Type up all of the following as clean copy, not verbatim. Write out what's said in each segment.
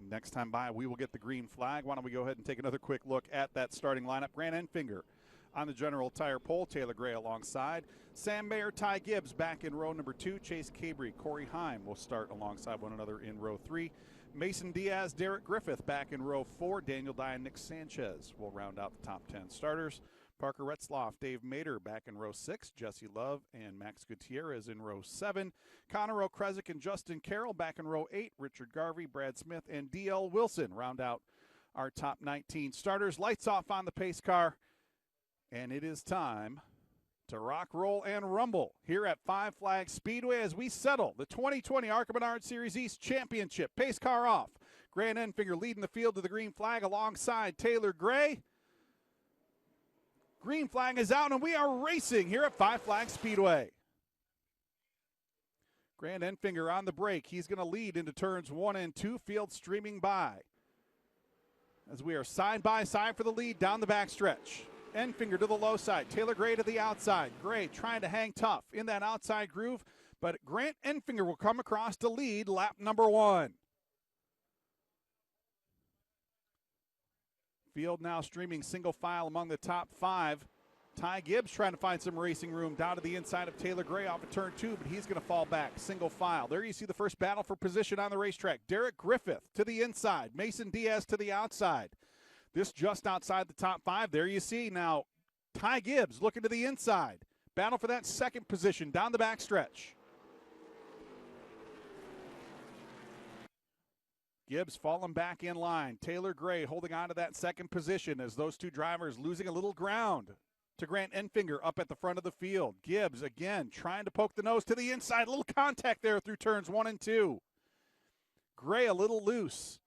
Next time by, we will get the green flag. Why don't we go ahead and take another quick look at that starting lineup. Grant Enfinger on the general tire pole. Taylor Gray alongside. Sam Mayer, Ty Gibbs back in row number 2. Chase Cabrio, Corey Heim will start alongside one another in row 3. Mason Diaz, Derek Griffith back in row 4. Daniel Dye and Nick Sanchez will round out the top 10 starters. Parker Retzloff, Dave Mader back in row 6. Jesse Love and Max Gutierrez in row 7. Connor O'Kresick and Justin Carroll back in row 8. Richard Garvey, Brad Smith, and D.L. Wilson round out our top 19 starters. Lights off on the pace car. And it is time to rock, roll, and rumble here at Five Flags Speedway as we settle the 2020 ARCA Menards Series East Championship. Pace car off. Grant Enfinger leading the field to the green flag alongside Taylor Gray. Green flag is out, and we are racing here at Five Flags Speedway. Grant Enfinger on the brake. He's going to lead into turns 1 and 2. Field streaming by as we are side by side for the lead down the backstretch. Enfinger to the low side. Taylor Gray to the outside. Gray trying to hang tough in that outside groove, but Grant Enfinger will come across to lead lap number 1. Field now streaming single file among the top 5. Ty Gibbs trying to find some racing room down to the inside of Taylor Gray off of turn 2, but he's going to fall back. Single file. There you see the first battle for position on the racetrack. Derek Griffith to the inside. Mason Diaz to the outside. This just outside the top 5. There you see now Ty Gibbs looking to the inside. Battle for that second position down the backstretch. Gibbs falling back in line. Taylor Gray holding on to that second position as those two drivers losing a little ground to Grant Enfinger up at the front of the field. Gibbs again trying to poke the nose to the inside. A little contact there through turns 1 and 2. Gray a little loose.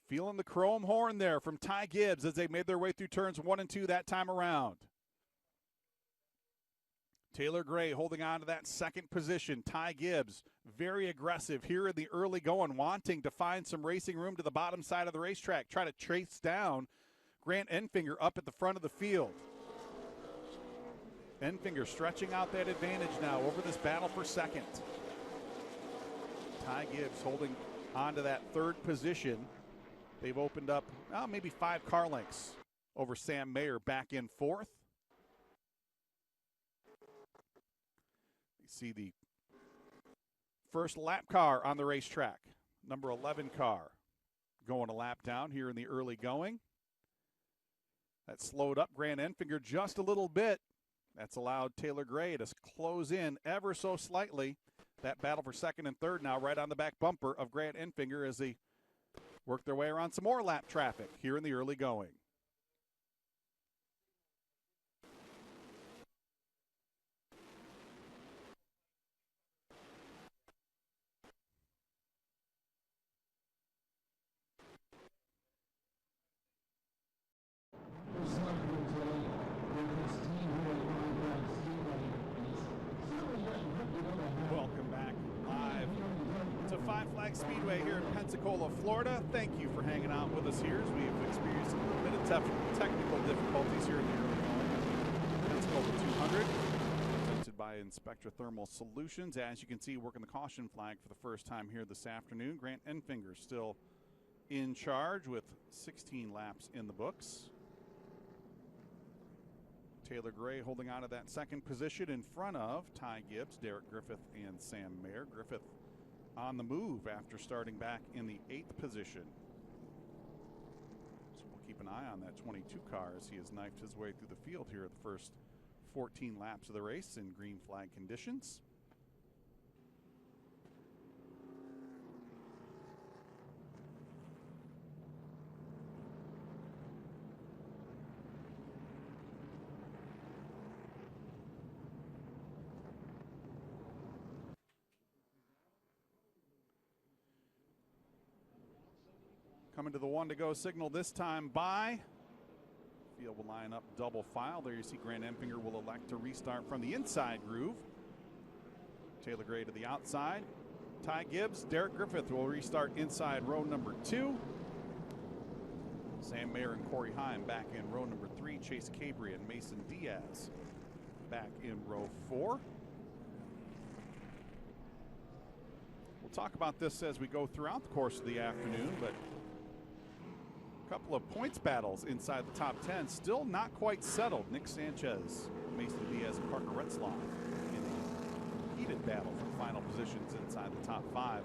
Feeling the chrome horn there from Ty Gibbs as they made their way through turns 1 and 2 that time around. Taylor Gray holding on to that second position. Ty Gibbs very aggressive here in the early going, wanting to find some racing room to the bottom side of the racetrack. Try to trace down Grant Enfinger up at the front of the field. Enfinger stretching out that advantage now over this battle for second. Ty Gibbs holding on to that third position. They've opened up maybe 5 car lengths over Sam Mayer back in 4th. You see the first lap car on the racetrack, number 11 car, going a lap down here in the early going. That slowed up Grant Enfinger just a little bit. That's allowed Taylor Gray to close in ever so slightly. That battle for second and third now right on the back bumper of Grant Enfinger as they work their way around some more lap traffic here in the early going. Welcome back live to Five Flags Speedway here in Pensacola, Florida. Thank you for hanging out with us here as we've experienced a little bit of technical difficulties here in the early going. Pensacola 200, presented by Inspectra Thermal Solutions. As you can see, working the caution flag for the first time here this afternoon. Grant Enfinger still in charge with 16 laps in the books. Taylor Gray holding on to that second position in front of Ty Gibbs, Derek Griffith, and Sam Mayer. Griffith on the move after starting back in the 8th position. So we'll keep an eye on that 22 car as he has knifed his way through the field here at the first 14 laps of the race in green flag conditions. Coming to the 1 to go signal this time by. Field will line up double file. There you see Grant Enfinger will elect to restart from the inside groove. Taylor Gray to the outside. Ty Gibbs, Derek Griffith will restart inside row number 2. Sam Mayer and Corey Heim back in row number 3. Chase Cabrio and Mason Diaz back in row 4. We'll talk about this as we go throughout the course of the afternoon, but a couple of points battles inside the top 10, still not quite settled. Nick Sanchez, Mason Diaz, and Parker Retzlaff in a heated battle for final positions inside the top 5.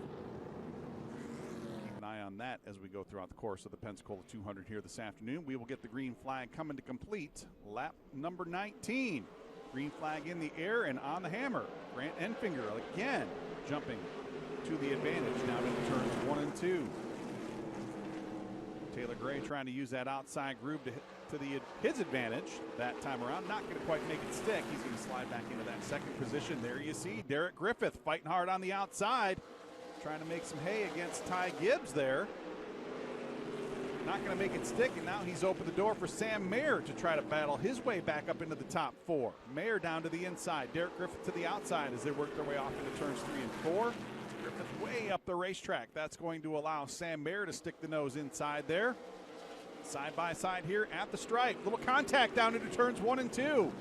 Keep an eye on that as we go throughout the course of the Pensacola 200 here this afternoon. We will get the green flag coming to complete lap number 19. Green flag in the air and on the hammer. Grant Enfinger again jumping to the advantage now into turns 1 and 2. Taylor Gray trying to use that outside groove to his advantage that time around. Not going to quite make it stick. He's going to slide back into that second position. There you see Derek Griffith fighting hard on the outside, trying to make some hay against Ty Gibbs there. Not going to make it stick, and now he's opened the door for Sam Mayer to try to battle his way back up into the top 4. Mayer down to the inside, Derek Griffith to the outside as they work their way off into turns 3 and 4. Griffith way up the racetrack. That's going to allow Sam Mayer to stick the nose inside there. Side by side here at the stripe. Little contact down into turns 1 and 2.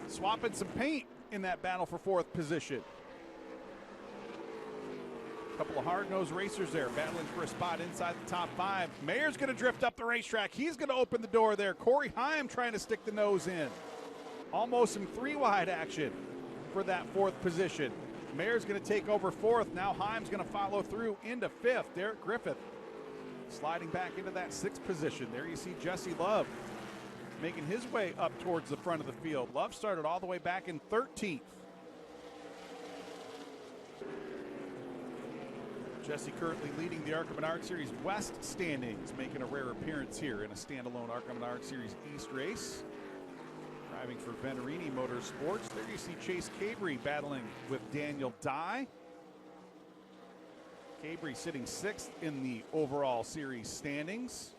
Swapping some paint in that battle for 4th position. Couple of hard-nosed racers there battling for a spot inside the top 5. Mayer's going to drift up the racetrack. He's going to open the door there. Corey Heim trying to stick the nose in. Almost some 3-wide action for that 4th position. Mayer's going to take over 4th. Now Heim's going to follow through into 5th. Derek Griffith sliding back into that 6th position. There you see Jesse Love making his way up towards the front of the field. Love started all the way back in 13th. Jesse currently leading the ARCA Menards Series West standings, making a rare appearance here in a standalone ARCA Menards Series East race. Driving for Venerini Motorsports. There you see Chase Cabry battling with Daniel Dye. Cabry sitting 6th in the overall series standings.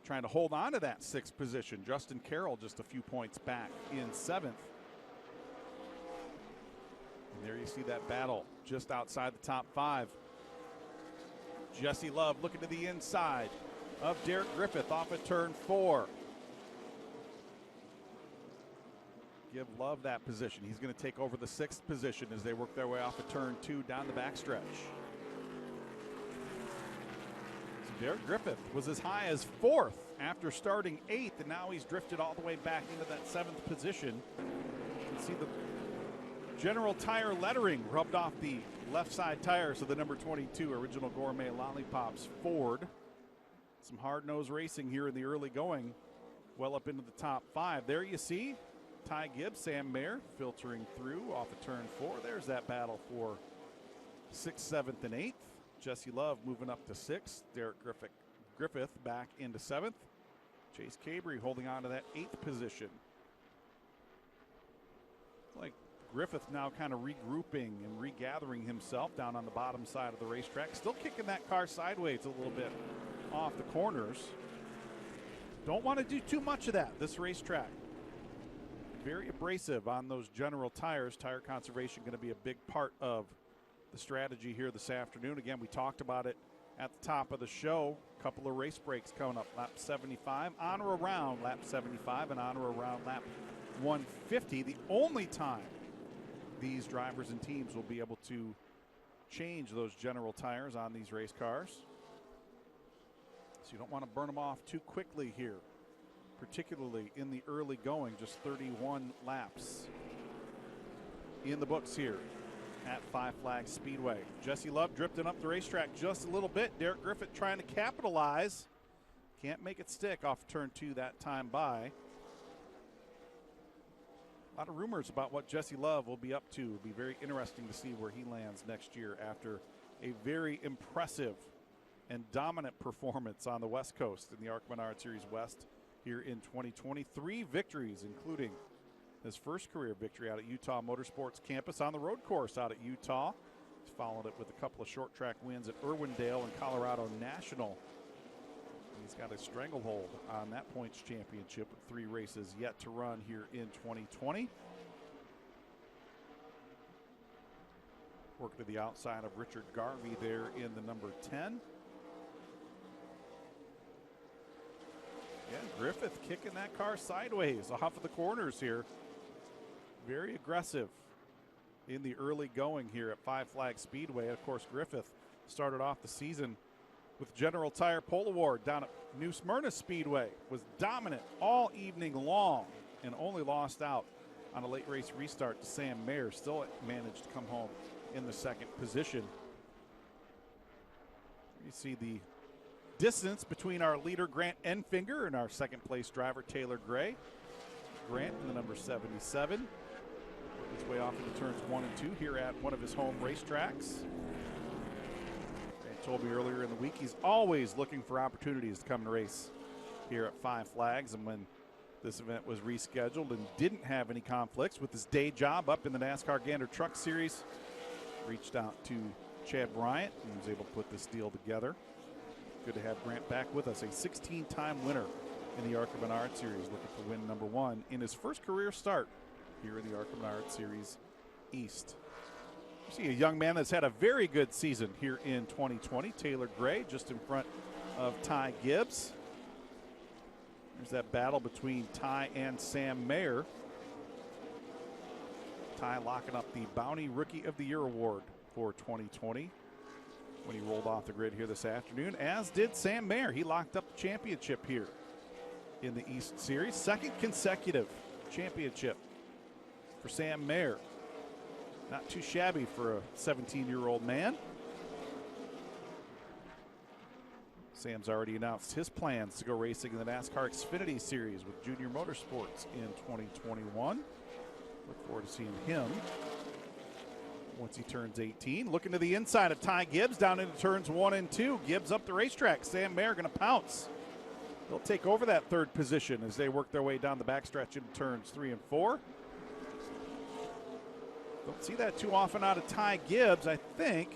Trying to hold on to that 6th position. Justin Carroll just a few points back in 7th. And there you see that battle just outside the top 5. Jesse Love looking to the inside of Derek Griffith off at turn 4. Give Love that position. He's going to take over the 6th position as they work their way off of turn 2 down the backstretch. So Derek Griffith was as high as 4th after starting 8th, and now he's drifted all the way back into that 7th position. You can see the General Tire lettering rubbed off the left side tires of the number 22 Original Gourmet Lollipops Ford. Some hard-nosed racing here in the early going, well up into the top 5. There you see Ty Gibbs, Sam Mayer filtering through off of turn 4. There's that battle for 6th, 7th, and 8th. Jesse Love moving up to 6th. Derek Griffith back into 7th. Chase Cabry holding on to that 8th position. Like Griffith now kind of regrouping and regathering himself down on the bottom side of the racetrack. Still kicking that car sideways a little bit off the corners. Don't want to do too much of that this racetrack. Very abrasive on those General tires. Tire conservation going to be a big part of the strategy here this afternoon. Again, we talked about it at the top of the show. A couple of race breaks coming up. Lap 75, on or around lap 75, and on or around lap 150. The only time these drivers and teams will be able to change those General tires on these race cars. So you don't want to burn them off too quickly here, particularly in the early going. Just 31 laps in the books here at Five Flags Speedway. Jesse Love drifting up the racetrack just a little bit. Derek Griffith trying to capitalize. Can't make it stick off turn 2 that time by. A lot of rumors about what Jesse Love will be up to. It'll be very interesting to see where he lands next year after a very impressive and dominant performance on the West Coast in the ARCA Menards Series West here in 2020. 3 victories, including his first career victory out at Utah Motorsports Campus on the road course out at Utah. He's followed it with a couple of short track wins at Irwindale and Colorado National. He's got a stranglehold on that points championship with 3 races yet to run here in 2020. Work to the outside of Richard Garvey there in the number 10. Yeah, Griffith kicking that car sideways off of the corners here. Very aggressive in the early going here at Five Flag Speedway. Of course, Griffith started off the season with General Tire Pole Award down at New Smyrna Speedway. Was dominant all evening long and only lost out on a late race restart to Sam Mayer. Still managed to come home in the second position. You see the distance between our leader Grant Enfinger and our second place driver Taylor Gray. Grant in the number 77. His way off into turns 1 and 2 here at one of his home racetracks. Grant told me earlier in the week he's always looking for opportunities to come and race here at Five Flags, and when this event was rescheduled and didn't have any conflicts with his day job up in the NASCAR Gander Truck Series, reached out to Chad Bryant and was able to put this deal together. Good to have Grant back with us, a 16-time winner in the ARCA Menards Series, looking for win number 1 in his first career start here in the ARCA Menards Series East. You see a young man that's had a very good season here in 2020, Taylor Gray, just in front of Ty Gibbs. There's that battle between Ty and Sam Mayer. Ty locking up the Bounty Rookie of the Year award for 2020 when he rolled off the grid here this afternoon, as did Sam Mayer. He locked up the championship here in the East Series. Second consecutive championship for Sam Mayer. Not too shabby for a 17-year-old man. Sam's already announced his plans to go racing in the NASCAR Xfinity Series with Junior Motorsports in 2021. Look forward to seeing him once he turns 18. Looking to the inside of Ty Gibbs down into turns 1 and 2. Gibbs up the racetrack. Sam Mayer going to pounce. They'll take over that third position as they work their way down the backstretch into turns 3 and 4. Don't see that too often out of Ty Gibbs. I think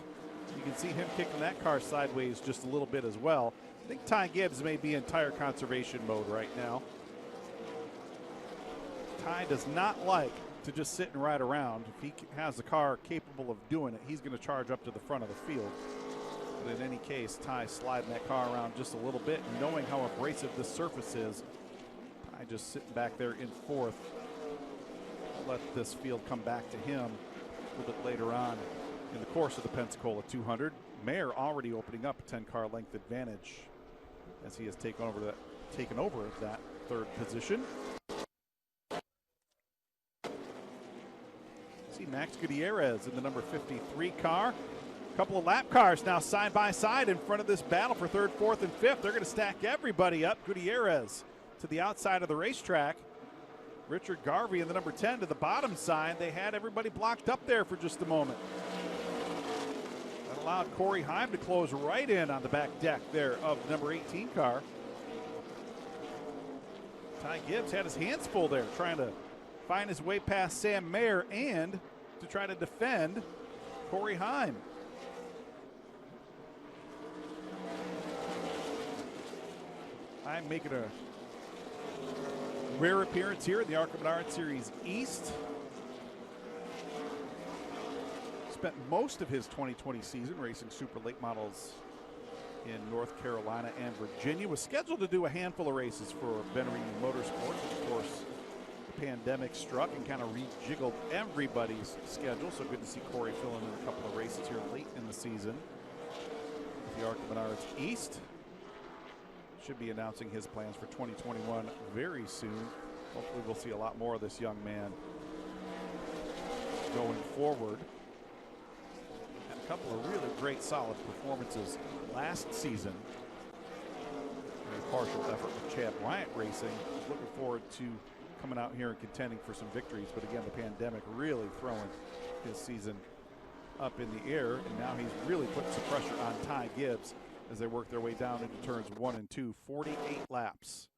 you can see him kicking that car sideways just a little bit as well. I think Ty Gibbs may be in tire conservation mode right now. Ty does not like to just sit and ride around. If he has a car capable of doing it, he's going to charge up to the front of the field. But in any case, Ty sliding that car around just a little bit, and knowing how abrasive this surface is, Ty just sitting back there in fourth. I'll let this field come back to him a little bit later on in the course of the Pensacola 200. Mayer already opening up a 10-car length advantage as he has taken over that third position. See Max Gutierrez in the number 53 car. A couple of lap cars now side by side in front of this battle for third, fourth, and fifth. They're going to stack everybody up. Gutierrez to the outside of the racetrack. Richard Garvey in the number 10 to the bottom side. They had everybody blocked up there for just a moment. That allowed Corey Heim to close right in on the back deck there of the number 18 car. Ty Gibbs had his hands full there, trying to find his way past Sam Mayer and to try to defend Corey Heim. Heim making a rare appearance here in the ARCA Menards Series East. Spent most of his 2020 season racing super late models in North Carolina and Virginia. Was scheduled to do a handful of races for Benrini Motorsports. Of course, the pandemic struck and kind of rejiggled everybody's schedule. So good to see Corey filling in a couple of races here late in the season with the ARCA Menards East. Should be announcing his plans for 2021 very soon. Hopefully we'll see a lot more of this young man going forward. And a couple of really great solid performances last season. A partial effort with Chad Bryant Racing. Looking forward to coming out here and contending for some victories. But again, the pandemic really throwing his season up in the air. And now he's really putting some pressure on Ty Gibbs as they work their way down into turns 1 and 2. 48 laps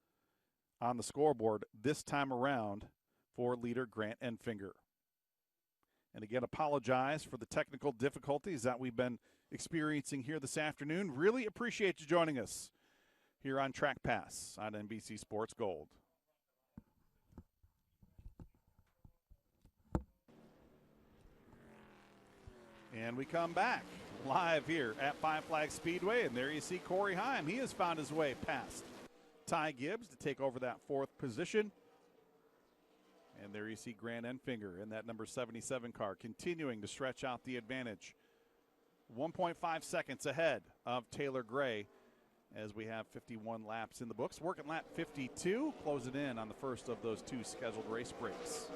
on the scoreboard this time around for leader Grant Enfinger. And again, apologize for the technical difficulties that we've been experiencing here this afternoon. Really appreciate you joining us here on Track Pass on NBC Sports Gold. And we come back live here at Five Flag Speedway, and there you see Corey Heim. He has found his way past Ty Gibbs to take over that fourth position. And there you see Grant Enfinger in that number 77 car, continuing to stretch out the advantage. 1.5 seconds ahead of Taylor Gray as we have 51 laps in the books. Working lap 52, closing in on the first of those two scheduled race breaks.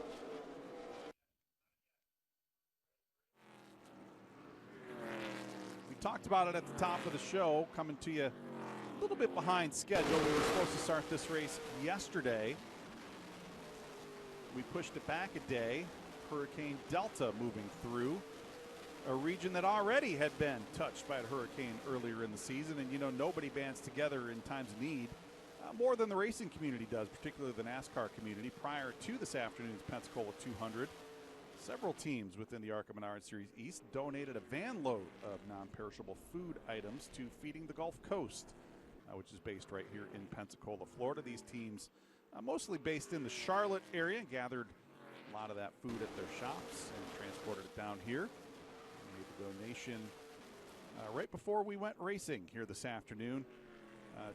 We talked about it at the top of the show, coming to you a little bit behind schedule. We were supposed to start this race yesterday. We pushed it back a day. Hurricane Delta moving through a region that already had been touched by a hurricane earlier in the season. And, you know, nobody bands together in times of need more than the racing community does, particularly the NASCAR community. Prior to this afternoon's Pensacola 200, several teams within the ARCA Menards Series East donated a van load of non-perishable food items to Feeding the Gulf Coast, which is based right here in Pensacola, Florida. These teams, mostly based in the Charlotte area, gathered a lot of that food at their shops and transported it down here. We made the donation right before we went racing here this afternoon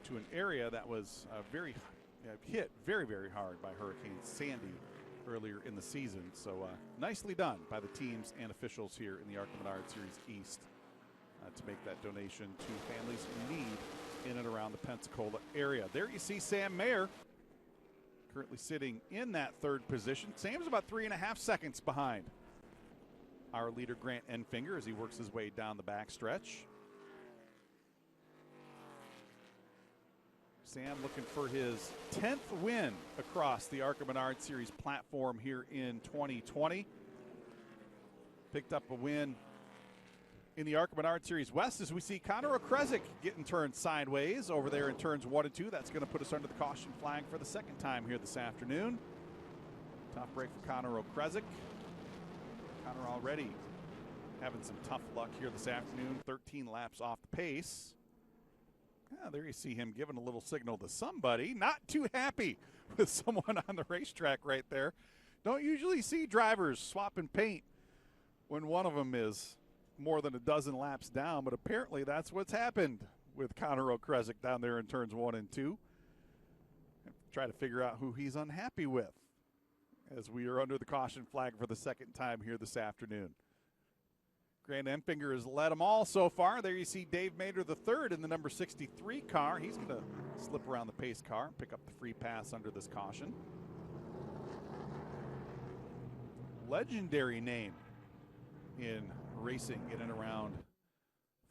to an area that was hit very, very hard by Hurricane Sandy earlier in the season. So nicely done by the teams and officials here in the ARCA Menards Series East to make that donation to families in need in and around the Pensacola area. There you see Sam Mayer currently sitting in that third position. Sam's about 3.5 seconds behind our leader Grant Enfinger as he works his way down the backstretch. Sam looking for his 10th win across the ARCA Menards Series platform here in 2020. Picked up a win in the ARCA Menards Series West as we see Connor O'Kresick getting turned sideways over there in turns 1 and 2. That's going to put us under the caution flag for the second time here this afternoon. Tough break for Connor O'Kresick. Connor already having some tough luck here this afternoon. 13 laps off the pace. Yeah, there you see him giving a little signal to somebody. Not too happy with someone on the racetrack right there. Don't usually see drivers swapping paint when one of them is more than a dozen laps down, but apparently that's what's happened with Connor O'Kresick down there in turns 1 and 2. Try to figure out who he's unhappy with as we are under the caution flag for the second time here this afternoon. Grant Enfinger has led them all so far. There you see Dave Mader III in the number 63 car. He's going to slip around the pace car and pick up the free pass under this caution. Legendary name in racing in and around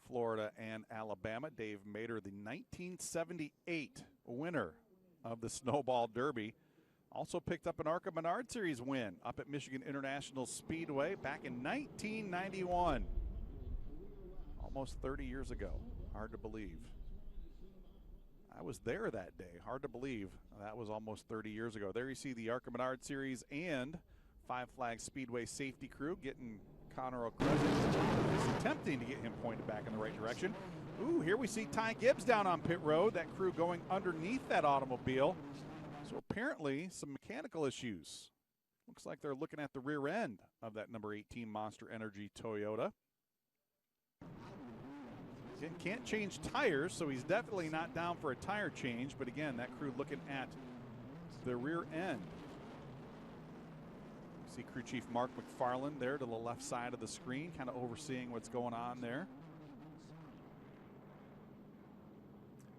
Florida and Alabama. Dave Mader, the 1978 winner of the Snowball Derby. Also picked up an ARCA Menards Series win up at Michigan International Speedway back in 1991. Almost 30 years ago. Hard to believe. I was there that day. Hard to believe that was almost 30 years ago. There you see the ARCA Menards Series and Five Flags Speedway safety crew getting Connor O'Kresick, attempting to get him pointed back in the right direction. Ooh, here we see Ty Gibbs down on pit road. That crew going underneath that automobile. So apparently some mechanical issues. Looks like they're looking at the rear end of that number 18 Monster Energy Toyota. Can't change tires, so he's definitely not down for a tire change. But again, that crew looking at the rear end. See crew chief Mark McFarland there to the left side of the screen, kind of overseeing what's going on there.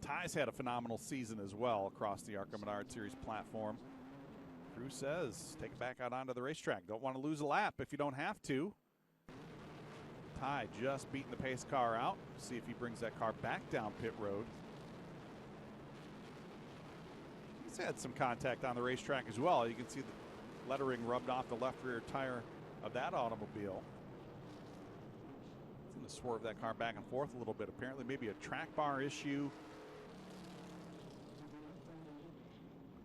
Ty's had a phenomenal season as well across the ARCA Menards Series platform. Crew says, take it back out onto the racetrack. Don't want to lose a lap if you don't have to. Ty just beating the pace car out. See if he brings that car back down pit road. He's had some contact on the racetrack as well. You can see the lettering rubbed off the left rear tire of that automobile. It's going to swerve that car back and forth a little bit. Apparently maybe a track bar issue.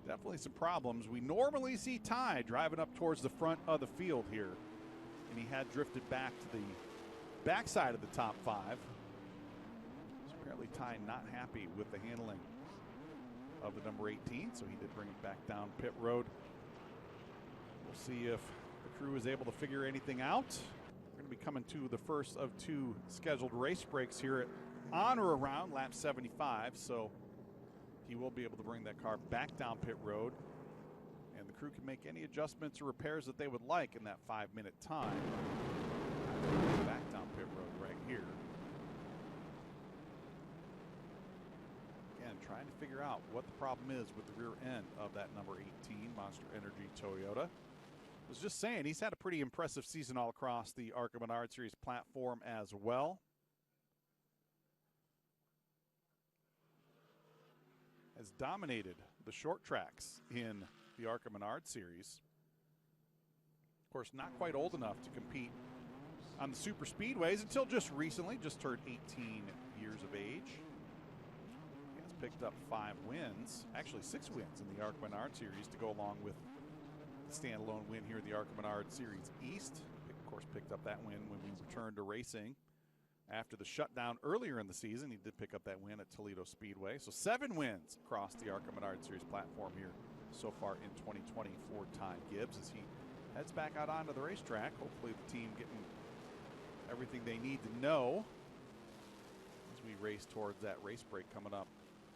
Definitely some problems. We normally see Ty driving up towards the front of the field here. And he had drifted back to the backside of the top 5. So apparently Ty not happy with the handling of the number 18. So he did bring it back down pit road. We'll see if the crew is able to figure anything out. We're going to be coming to the first of 2 scheduled race breaks here at on or around lap 75. So he will be able to bring that car back down pit road. And the crew can make any adjustments or repairs that they would like in that 5-minute time. Back down pit road right here. Again, trying to figure out what the problem is with the rear end of that number 18 Monster Energy Toyota. I was just saying, he's had a pretty impressive season all across the ARCA Menards Series platform as well. Has dominated the short tracks in the ARCA Menards Series. Of course, not quite old enough to compete on the super speedways until just recently, just turned 18 years of age. He has picked up 5 wins, actually 6 wins in the ARCA Menards Series to go along with the standalone win here in the ARCA Menards Series East. Of course, picked up that win when we returned to racing after the shutdown earlier in the season. He did pick up that win at Toledo Speedway. So 7 wins across the ARCA Menards Series platform here so far in 2020 for Ty Gibbs as he heads back out onto the racetrack. Hopefully the team getting everything they need to know as we race towards that race break coming up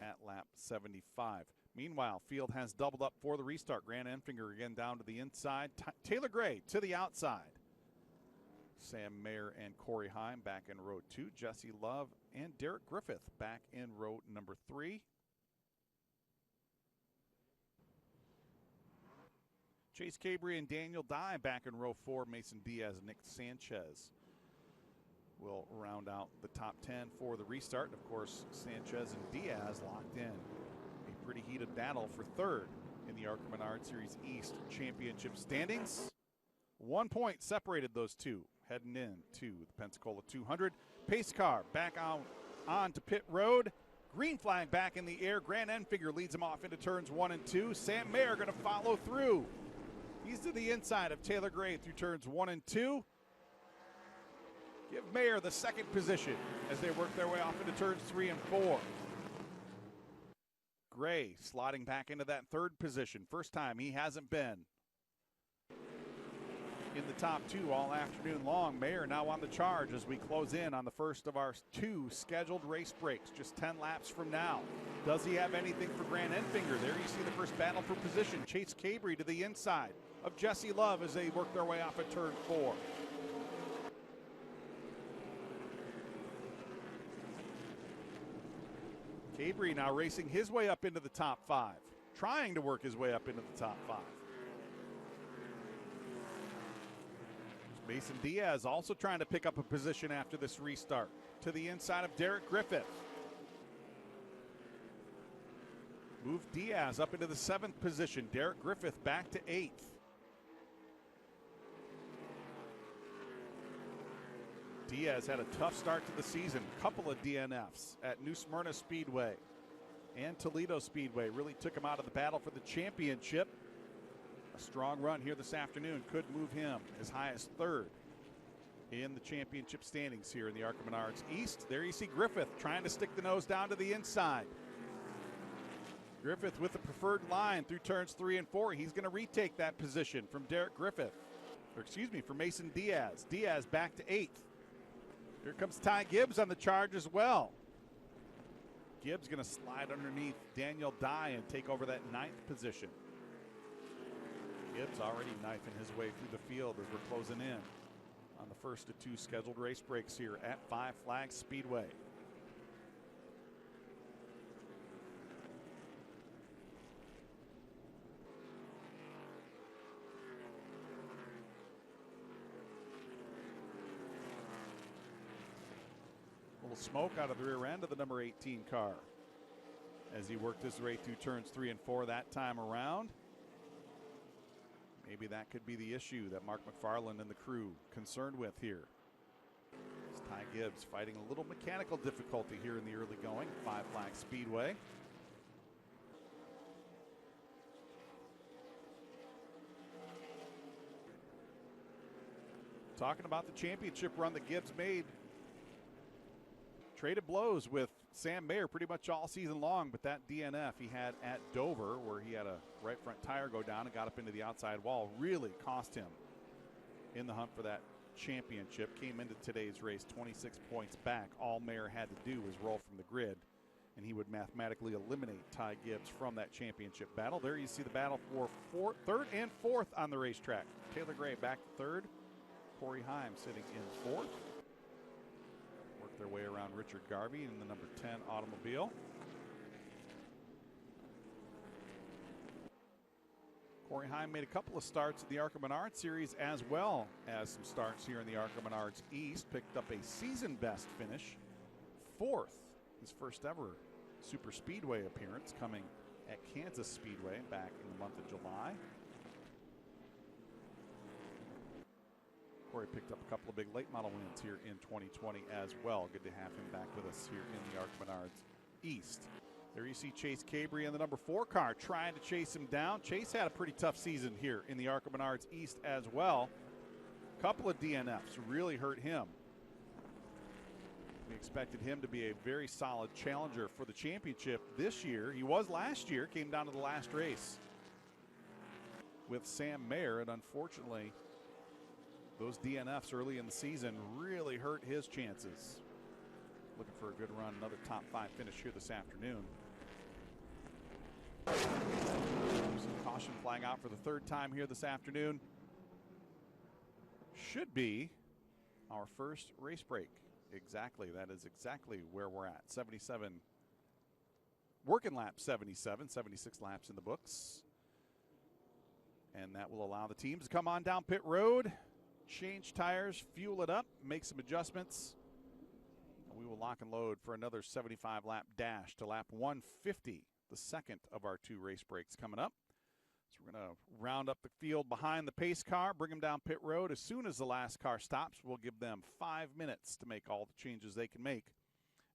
at lap 75. Meanwhile, field has doubled up for the restart. Grant Enfinger again down to the inside. Taylor Gray to the outside. Sam Mayer and Corey Heim back in row 2. Jesse Love and Derek Griffith back in row number 3. Chase Cabrio and Daniel Dye back in row 4. Mason Diaz and Nick Sanchez will round out the top 10 for the restart. And of course, Sanchez and Diaz locked in a pretty heated battle for third in the ARCA Menards Series East Championship standings. 1 point separated those two heading in to the Pensacola 200. Pace car back on to pit road. Green flag back in the air. Grant Enfinger leads him off into turns 1 and 2. Sam Mayer going to follow through. He's to the inside of Taylor Gray through turns 1 and 2. Give Mayer the second position as they work their way off into turns 3 and 4. Gray sliding back into that third position. First time he hasn't been in the top 2 all afternoon long. Mayer now on the charge as we close in on the first of our 2 scheduled race breaks just 10 laps from now. Does he have anything for Grant Enfinger? There you see the first battle for position. Chase Cabrio to the inside of Jesse Love as they work their way off at turn 4. Cabrio now racing his way up into the top 5, trying to work his way up into the top 5. Mason Diaz also trying to pick up a position after this restart to the inside of Derek Griffith. Move Diaz up into the 7th position. Derek Griffith back to 8th. Diaz had a tough start to the season. Couple of DNFs at New Smyrna Speedway and Toledo Speedway. Really took him out of the battle for the championship. A strong run here this afternoon could move him as high as 3rd in the championship standings here in the ARCA Menards East. There you see Griffith trying to stick the nose down to the inside. Griffith with the preferred line through turns 3 and 4. He's going to retake that position from Derek Griffith, or excuse me, from Mason Diaz. Diaz back to 8th. Here comes Ty Gibbs on the charge as well. Gibbs going to slide underneath Daniel Dye and take over that 9th position. Gibbs already knifing his way through the field as we're closing in on the first of 2 scheduled race breaks here at Five Flags Speedway. A little smoke out of the rear end of the number 18 car as he worked his way through turns 3 and 4 that time around. Maybe that could be the issue that Mark McFarland and the crew concerned with here. It's Ty Gibbs fighting a little mechanical difficulty here in the early going, Five Flags Speedway. Talking about the championship run that Gibbs made. Traded blows with Sam Mayer pretty much all season long, but that DNF he had at Dover where he had a right front tire go down and got up into the outside wall really cost him in the hunt for that championship. Came into today's race 26 points back. All Mayer had to do was roll from the grid and he would mathematically eliminate Ty Gibbs from that championship battle. There you see the battle for third and fourth on the racetrack. Taylor Gray back to third. Corey Heim sitting in fourth. Work their way around Richard Garvey in the number 10 automobile. Corey Heim made a couple of starts in the ARCA Menards series as well as some starts here in the ARCA Menards East. Picked up a season best finish, fourth. His first ever Super Speedway appearance coming at Kansas Speedway back in the month of July. Corey picked up a couple of big late model wins here in 2020 as well. Good to have him back with us here in the ARCA Menards East. There you see Chase Cabrio in the number 4 car trying to chase him down. Chase had a pretty tough season here in the ARCA Menards East as well. A couple of DNFs really hurt him. We expected him to be a very solid challenger for the championship this year. He was last year, came down to the last race with Sam Mayer, and unfortunately, those DNFs early in the season really hurt his chances. Looking for a good run, another top 5 finish here this afternoon. Some caution flag out for the third time here this afternoon. Should be our first race break. Exactly, that is exactly where we're at. 77, working lap 77, 76 laps in the books. And that will allow the teams to come on down pit road, change tires, fuel it up, make some adjustments. And we will lock and load for another 75 lap dash to lap 150, the second of our 2 race breaks coming up. So we're going to round up the field behind the pace car, bring them down pit road. As soon as the last car stops, we'll give them 5 minutes to make all the changes they can make.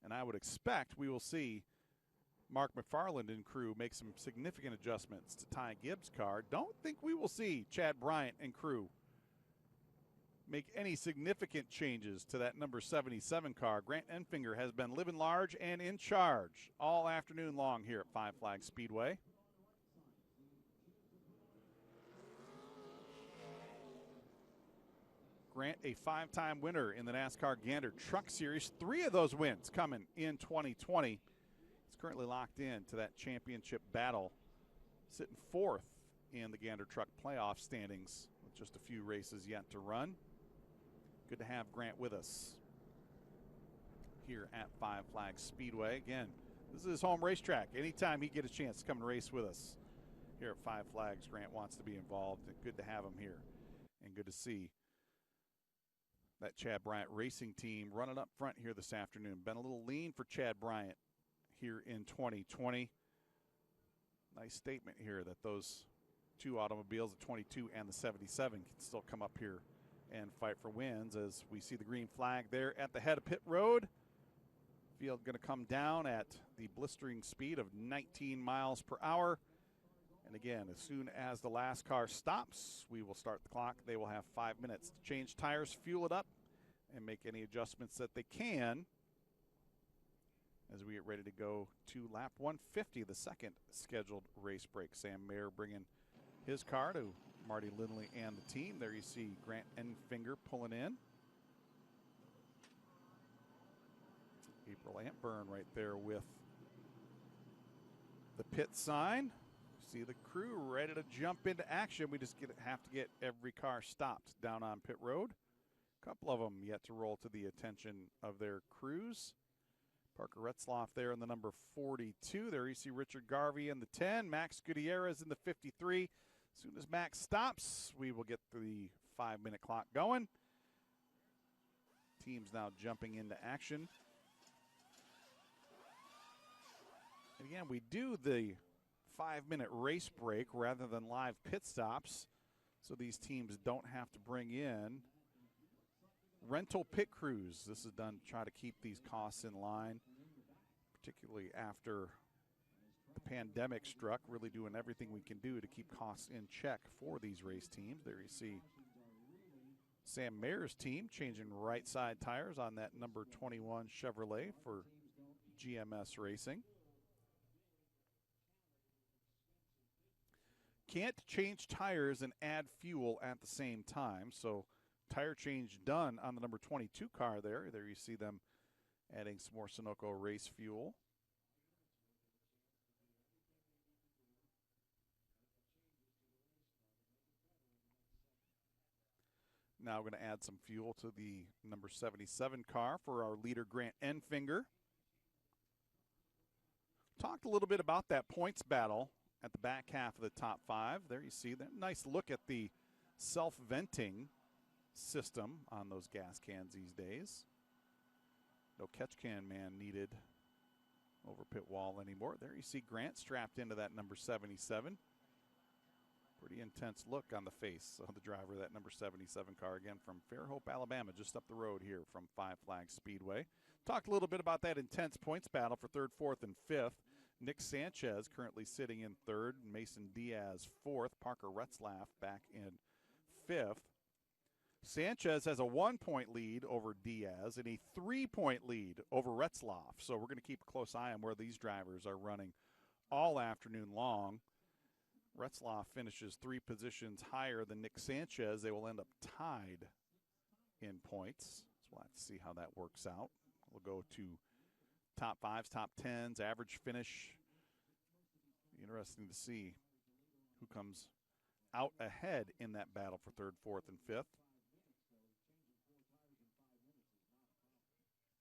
And I would expect we will see Mark McFarland and crew make some significant adjustments to Ty Gibbs' car. Don't think we will see Chad Bryant and crew make any significant changes to that number 77 car. Grant Enfinger has been living large and in charge all afternoon long here at Five Flags Speedway. Grant, a 5-time winner in the NASCAR Gander Truck Series. 3 of those wins coming in 2020. He's currently locked in to that championship battle, sitting 4th in the Gander Truck playoff standings with just a few races yet to run. Good to have Grant with us here at Five Flags Speedway. Again, this is his home racetrack. Anytime he gets a chance to come and race with us here at Five Flags, Grant wants to be involved. Good to have him here, and good to see that Chad Bryant racing team running up front here this afternoon. Been a little lean for Chad Bryant here in 2020. Nice statement here that those 2 automobiles, the 22 and the 77, can still come up here and fight for wins, as we see the green flag there at the head of pit road. Field going to come down at the blistering speed of 19 miles per hour. And again, as soon as the last car stops, we will start the clock. They will have 5 minutes to change tires, fuel it up, and make any adjustments that they can as we get ready to go to lap 150, the second scheduled race break. Sam Mayer bringing his car to Marty Lindley and the team. There you see Grant Enfinger pulling in. April Antburn right there with the pit sign. See the crew ready to jump into action. We just have to get every car stopped down on pit road. A couple of them yet to roll to the attention of their crews. Parker Retzloff there in the number 42. There you see Richard Garvey in the 10. Max Gutierrez in the 53. As soon as Max stops, we will get the 5-minute clock going. Teams now jumping into action. And again, we do the 5-minute race break rather than live pit stops, so these teams don't have to bring in rental pit crews. This is done to try to keep these costs in line, particularly after the pandemic struck, really doing everything we can do to keep costs in check for these race teams. There you see Sam Mayer's team changing right side tires on that number 21 Chevrolet for GMS Racing. Can't change tires and add fuel at the same time, so tire change done on the number 22 car there. There you see them adding some more Sunoco race fuel. Now we're going to add some fuel to the number 77 car for our leader, Grant Enfinger. Talked a little bit about that points battle at the back half of the top 5. There you see that nice look at the self-venting system on those gas cans these days. No catch can man needed over pit wall anymore. There you see Grant strapped into that number 77. Pretty intense look on the face of the driver of that number 77 car, again from Fairhope, Alabama, just up the road here from Five Flags Speedway. Talked a little bit about that intense points battle for 3rd, 4th, and 5th. Nick Sanchez currently sitting in 3rd, Mason Diaz 4th, Parker Retzlaff back in 5th. Sanchez has a 1-point lead over Diaz and a 3-point lead over Retzlaff. So we're going to keep a close eye on where these drivers are running all afternoon long. Retzlaff finishes 3 positions higher than Nick Sanchez. They will end up tied in points. So we'll have to see how that works out. We'll go to top 5s, top 10s, average finish. Interesting to see who comes out ahead in that battle for 3rd, 4th, and 5th.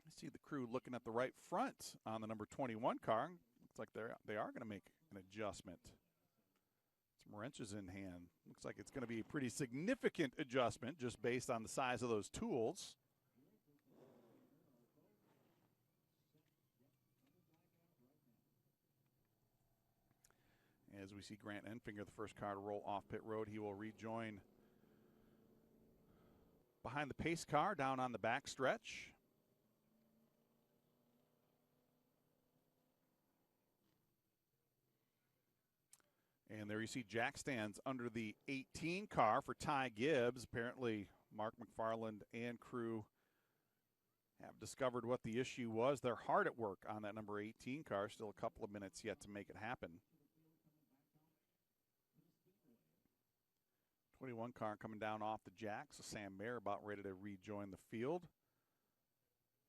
I see the crew looking at the right front on the number 21 car. Looks like they are going to make an adjustment. Some wrenches in hand. Looks like it's going to be a pretty significant adjustment just based on the size of those tools. As we see Grant Enfinger, the first car to roll off pit road, he will rejoin behind the pace car down on the back stretch. And there you see jack stands under the 18 car for Ty Gibbs. Apparently, Mark McFarland and crew have discovered what the issue was. They're hard at work on that number 18 car. Still a couple of minutes yet to make it happen. 21 car coming down off the jack. So Sam Mayer about ready to rejoin the field.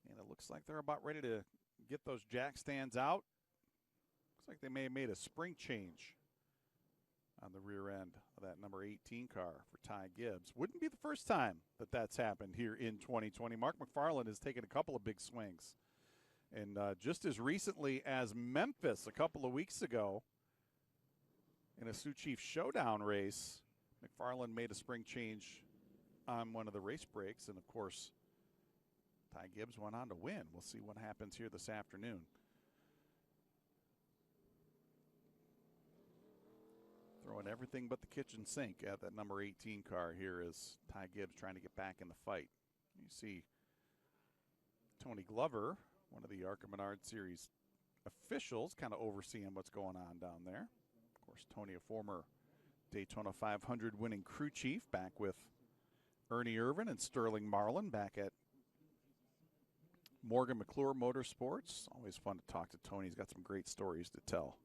And it looks like they're about ready to get those jack stands out. Looks like they may have made a spring change on the rear end of that number 18 car for Ty Gibbs. Wouldn't be the first time that that's happened here in 2020. Mark McFarland has taken a couple of big swings. And just as recently as Memphis a couple of weeks ago in a Sioux Chief Showdown race, McFarland made a spring change on one of the race brakes. And, of course, Ty Gibbs went on to win. We'll see what happens here this afternoon. Throwing everything but the kitchen sink at that number 18 car here is Ty Gibbs trying to get back in the fight. You see Tony Glover, one of the ARCA Menards Series officials, kind of overseeing what's going on down there. Of course, Tony, a former Daytona 500 winning crew chief, back with Ernie Irvin and Sterling Marlin back at Morgan McClure Motorsports. Always fun to talk to Tony. He's got some great stories to tell.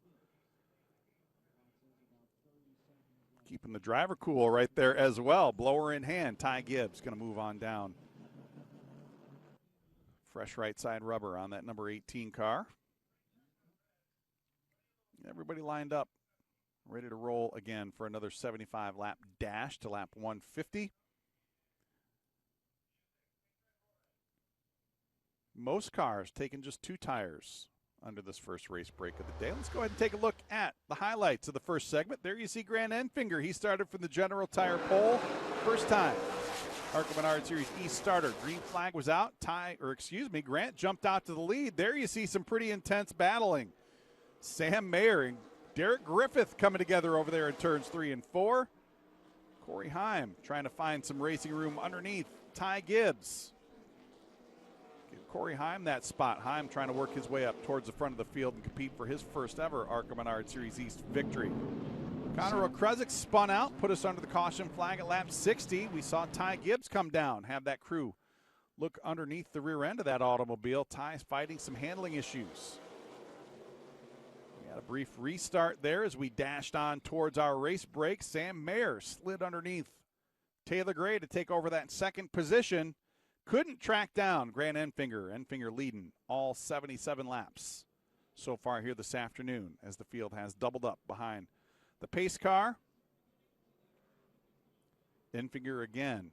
Keeping the driver cool right there as well. Blower in hand. Ty Gibbs going to move on down. Fresh right side rubber on that number 18 car. Everybody lined up, ready to roll again for another 75 lap dash to lap 150. Most cars taking just 2 tires under this first race break of the day. Let's go ahead and take a look at the highlights of the first segment. There you see Grant Enfinger. He started from the general tire pole. First time. ARCA Menards Series East starter. Green flag was out. Grant jumped out to the lead. There you see some pretty intense battling. Sam Mayer and Derek Griffith coming together over there in turns 3 and 4. Corey Heim trying to find some racing room underneath Ty Gibbs. Give Corey Heim that spot. Heim trying to work his way up towards the front of the field and compete for his first ever ARCA Menards Series East victory. Connor O'Kresick spun out, put us under the caution flag at lap 60. We saw Ty Gibbs come down, have that crew look underneath the rear end of that automobile. Ty's fighting some handling issues. We had a brief restart there as we dashed on towards our race break. Sam Mayer slid underneath Taylor Gray to take over that second position. Couldn't track down Grant Enfinger. Enfinger leading all 77 laps so far here this afternoon as the field has doubled up behind the pace car. Enfinger again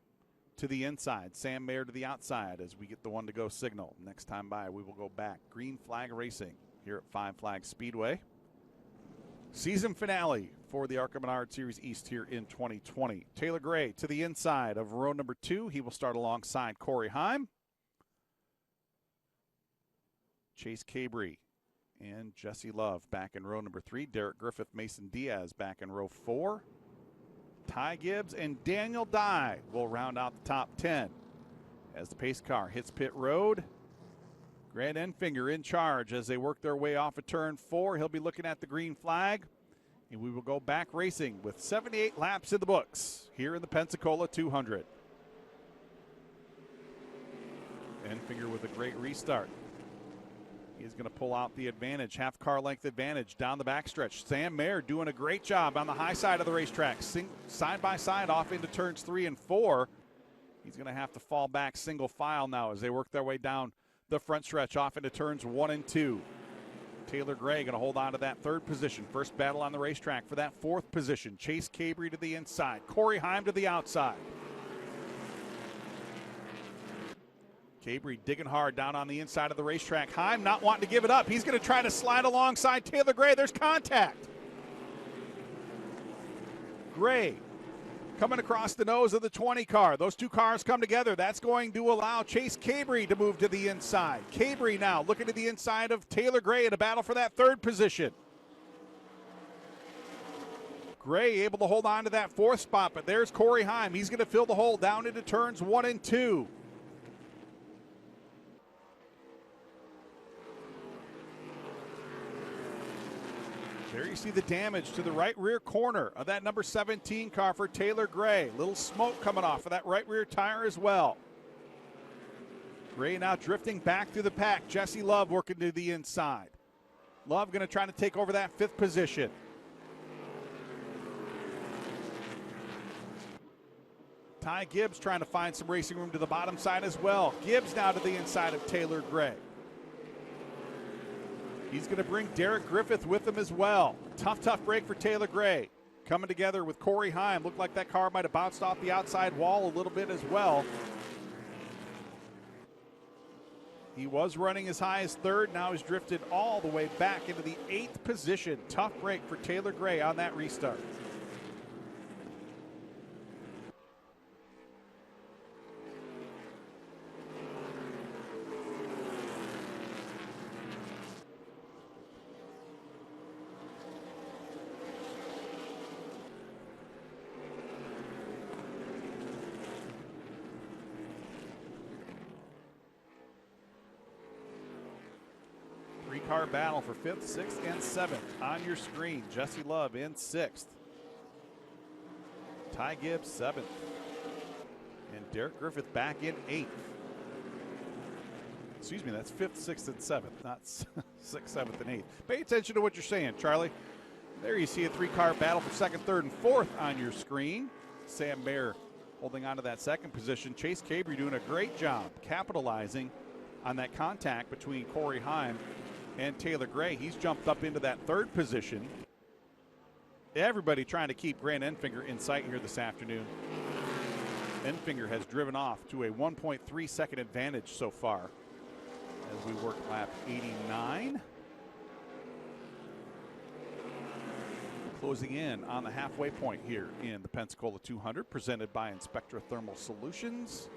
to the inside. Sam Mayer to the outside as we get the one to go signal. Next time by, we will go back. Green flag racing here at Five Flags Speedway. Season finale for the ARCA Menards Series East here in 2020. Taylor Gray to the inside of row number 2. He will start alongside Corey Heim. Chase Cabrio and Jesse Love back in row number 3. Derek Griffith, Mason Diaz back in row 4. Ty Gibbs and Daniel Dye will round out the top 10 as the pace car hits pit road. Grant Enfinger in charge as they work their way off of turn 4. He'll be looking at the green flag, and we will go back racing with 78 laps in the books here in the Pensacola 200. Enfinger with a great restart. He's going to pull out the advantage, half car length advantage down the backstretch. Sam Mayer doing a great job on the high side of the racetrack, side by side off into turns 3 and 4. He's going to have to fall back single file now as they work their way down the front stretch off into turns 1 and 2. Taylor Gray going to hold on to that 3rd position. First battle on the racetrack for that 4th position. Chase Cabrio to the inside. Corey Heim to the outside. Cabrio digging hard down on the inside of the racetrack. Heim not wanting to give it up. He's going to try to slide alongside Taylor Gray. There's contact. Gray coming across the nose of the 20 car. Those two cars come together. That's going to allow Chase Cabrio to move to the inside. Cabrio now looking to the inside of Taylor Gray in a battle for that 3rd position. Gray able to hold on to that 4th spot, but there's Corey Heim. He's going to fill the hole down into turns 1 and 2. There you see the damage to the right rear corner of that number 17 car for Taylor Gray. Little smoke coming off of that right rear tire as well. Gray now drifting back through the pack. Jesse Love working to the inside. Love going to try to take over that 5th position. Ty Gibbs trying to find some racing room to the bottom side as well. Gibbs now to the inside of Taylor Gray. He's going to bring Derek Griffith with him as well. Tough break for Taylor Gray. Coming together with Corey Heim. Looked like that car might have bounced off the outside wall a little bit as well. He was running as high as 3rd. Now he's drifted all the way back into the 8th position. Tough break for Taylor Gray on that restart. Car battle for 5th, 6th, and 7th on your screen. Jesse Love in 6th. Ty Gibbs 7th. And Derek Griffith back in 8th. Excuse me, that's 5th, 6th, and 7th, not 6th, 7th, and 8th. Pay attention to what you're saying, Charlie. There you see a 3-car battle for 2nd, 3rd, and 4th on your screen. Sam Mayer holding on to that 2nd position. Chase Cabrio doing a great job capitalizing on that contact between Corey Heim and Taylor Gray. He's jumped up into that 3rd position. Everybody trying to keep Grant Enfinger in sight here this afternoon. Enfinger has driven off to a 1.3 second advantage so far as we work lap 89. Closing in on the halfway point here in the Pensacola 200, presented by Inspectra Thermal Solutions.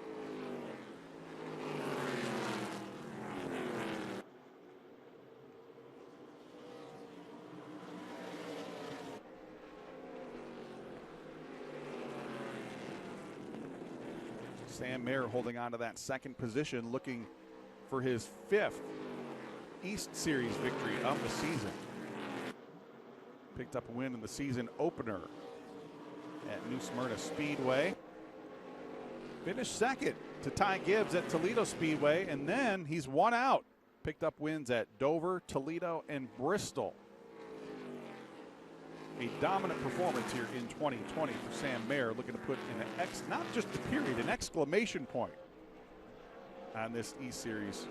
Sam Mayer holding on to that 2nd position, looking for his 5th East Series victory of the season. Picked up a win in the season opener at New Smyrna Speedway. Finished 2nd to Ty Gibbs at Toledo Speedway, and then he's won out. Picked up wins at Dover, Toledo, and Bristol. A dominant performance here in 2020 for Sam Mayer, looking to put in an not just a period, an exclamation point on this E-Series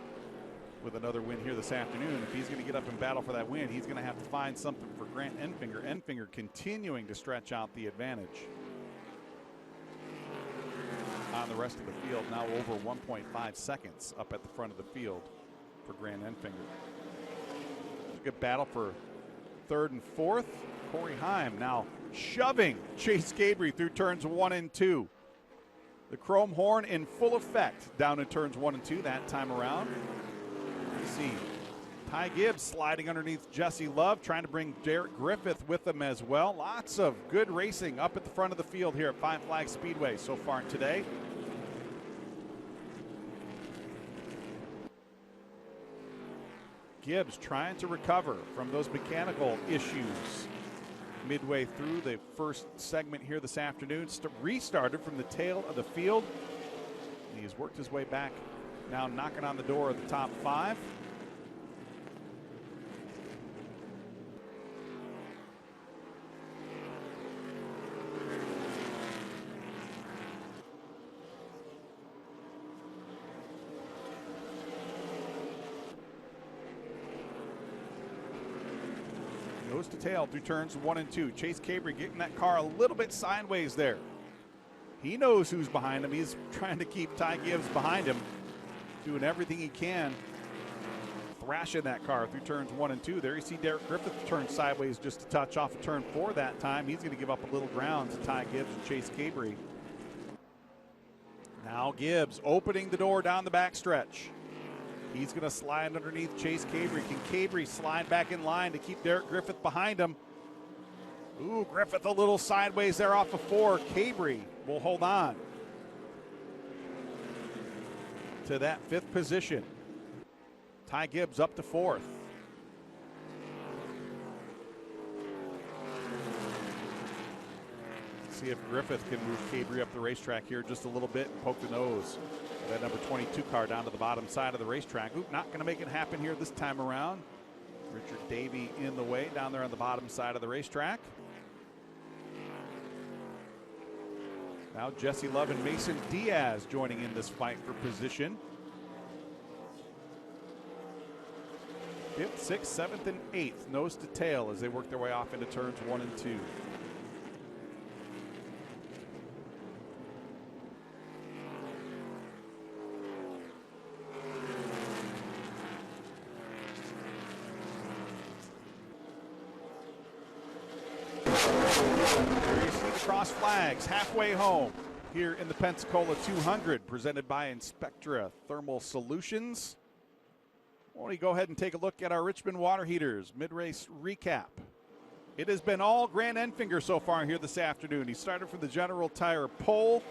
with another win here this afternoon. If he's going to get up and battle for that win, he's going to have to find something for Grant Enfinger. Enfinger continuing to stretch out the advantage on the rest of the field. Now over 1.5 seconds up at the front of the field for Grant Enfinger. A good battle for third and fourth. Corey Heim now shoving Chase Cabry through turns 1 and 2. The chrome horn in full effect down in turns 1 and 2 that time around. You see Ty Gibbs sliding underneath Jesse Love, trying to bring Derek Griffith with them as well. Lots of good racing up at the front of the field here at Five Flags Speedway so far today. Gibbs trying to recover from those mechanical issues midway through the first segment here this afternoon. Restarted from the tail of the field. And he's worked his way back, now knocking on the door of the top 5. Nose to tail through turns 1 and 2. Chase Cabry getting that car a little bit sideways there. He knows who's behind him. He's trying to keep Ty Gibbs behind him, doing everything he can, thrashing that car through turns 1 and 2. There you see Derek Griffith turn sideways just a touch off of turn 4 that time. He's going to give up a little ground to Ty Gibbs and Chase Cabry. Now Gibbs opening the door down the backstretch. He's going to slide underneath Chase Cabry. Can Cabry slide back in line to keep Derek Griffith behind him? Ooh, Griffith a little sideways there off of 4. Cabry will hold on to that 5th position. Ty Gibbs up to 4th. See if Griffith can move Cabry up the racetrack here just a little bit and poke the nose. That number 22 car down to the bottom side of the racetrack. Oop, not going to make it happen here this time around. Richard Davey in the way down there on the bottom side of the racetrack. Now Jesse Love and Mason Diaz joining in this fight for position. 5th, 6th, 7th, and 8th, nose to tail as they work their way off into turns 1 and 2. Cross flags halfway home here in the Pensacola 200, presented by Inspectra Thermal Solutions. Why don't we go ahead and take a look at our Richmond water heaters mid-race recap. It has been all Grant Enfinger so far here this afternoon. He started from the General Tire pole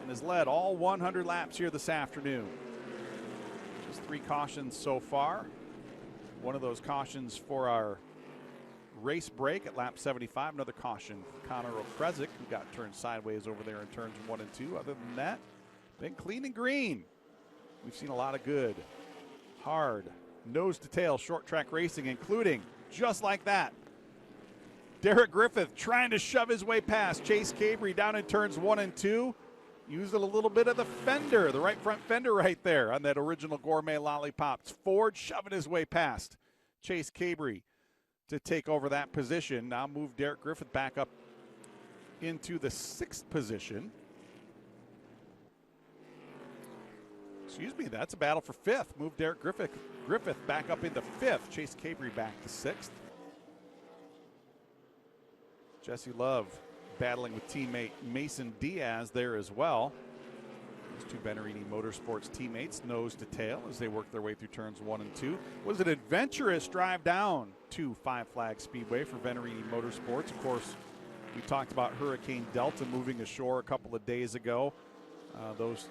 and has led all 100 laps here this afternoon. Just 3 cautions so far. One of those cautions for our race break at lap 75. Another caution for Connor Okresic, who got turned sideways over there in turns 1 and 2. Other than that, been clean and green. We've seen a lot of good, hard, nose-to-tail short track racing, including, just like that, Derek Griffith trying to shove his way past Chase Cabry down in turns 1 and 2. Using a little bit of the fender, the right front fender right there on that original Gourmet Lollipops. Ford shoving his way past Chase Cabry to take over that position. Now move Derek Griffith back up into the 6th position. Excuse me, that's a battle for 5th. Move Derek Griffith back up into 5th. Chase Cabry back to 6th. Jesse Love battling with teammate Mason Diaz there as well. Those 2 Benarini Motorsports teammates nose to tail as they work their way through turns 1 and 2. Was an adventurous drive down to Five Flags Speedway for Benarini Motorsports. Of course, we talked about Hurricane Delta moving ashore a couple of days ago. Those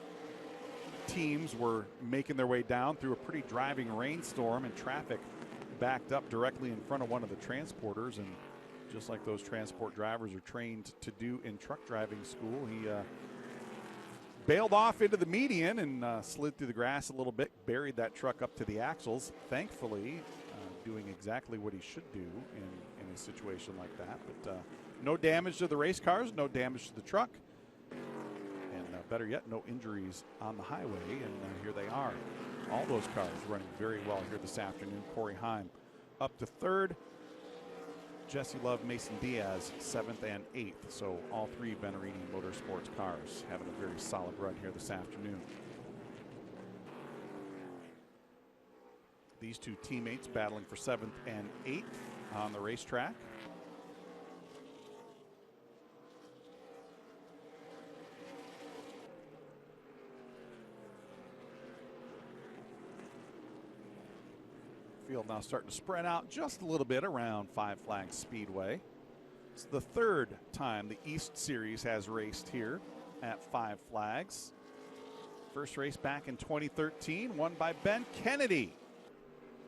teams were making their way down through a pretty driving rainstorm, and traffic backed up directly in front of one of the transporters. And just like those transport drivers are trained to do in truck driving school, he bailed off into the median and slid through the grass a little bit, buried that truck up to the axles. Thankfully, doing exactly what he should do in a situation like that. But no damage to the race cars, no damage to the truck, and better yet, no injuries on the highway. And here they are. All those cars running very well here this afternoon. Corey Heim up to 3rd. Jesse Love, Mason Diaz, 7th and 8th. So all three Benarini Motorsports cars having a very solid run here this afternoon. These two teammates battling for 7th and 8th on the racetrack. Field now starting to spread out just a little bit around Five Flags Speedway. It's the third time the East Series has raced here at Five Flags. First race back in 2013, won by Ben Kennedy.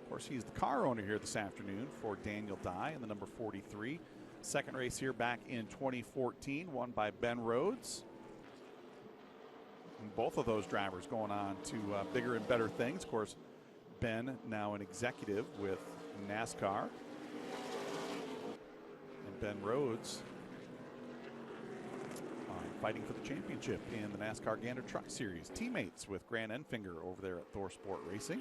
Of course, he's the car owner here this afternoon for Daniel Dye in the number 43. Second race here back in 2014, won by Ben Rhodes. And both of those drivers going on to bigger and better things. Of course, Ben now an executive with NASCAR. And Ben Rhodes fighting for the championship in the NASCAR Gander Truck Series. Teammates with Grant Enfinger over there at ThorSport Racing.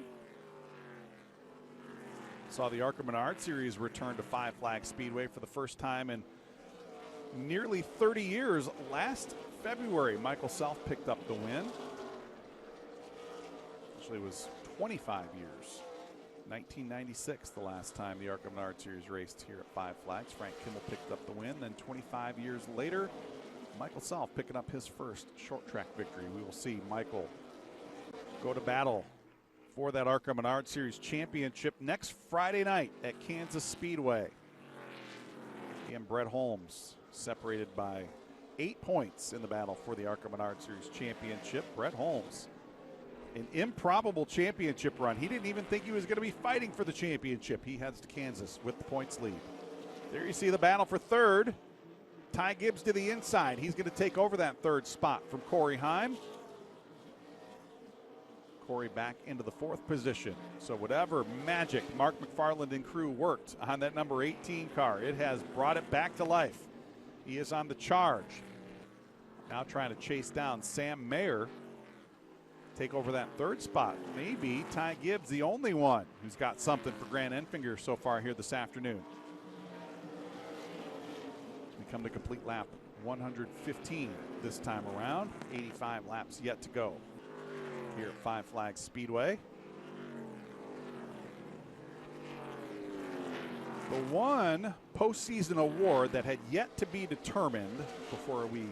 Saw the ARCA Menards Series return to Five Flags Speedway for the first time in nearly 30 years. Last February, Michael Self picked up the win. Actually, it was 25 years. 1996, the last time the ARCA Menards Series raced here at Five Flags. Frank Kimmel picked up the win. Then 25 years later, Michael Self picking up his first short track victory. We will see Michael go to battle for that ARCA Menards Series championship next Friday night at Kansas Speedway. And Brett Holmes separated by 8 points in the battle for the ARCA Menards Series championship. Brett Holmes, an improbable championship run. He didn't even think he was going to be fighting for the championship. He heads to Kansas with the points lead. There you see the battle for third. Ty Gibbs to the inside. He's going to take over that third spot from Corey Heim. Corey back into the fourth position. So whatever magic Mark McFarland and crew worked on that number 18 car, it has brought it back to life. He is on the charge. Now trying to chase down Sam Mayer. Take over that third spot. Maybe Ty Gibbs the only one who's got something for Grant Enfinger so far here this afternoon. We come to complete lap 115 this time around. 85 laps yet to go here at Five Flags Speedway. The one postseason award that had yet to be determined before we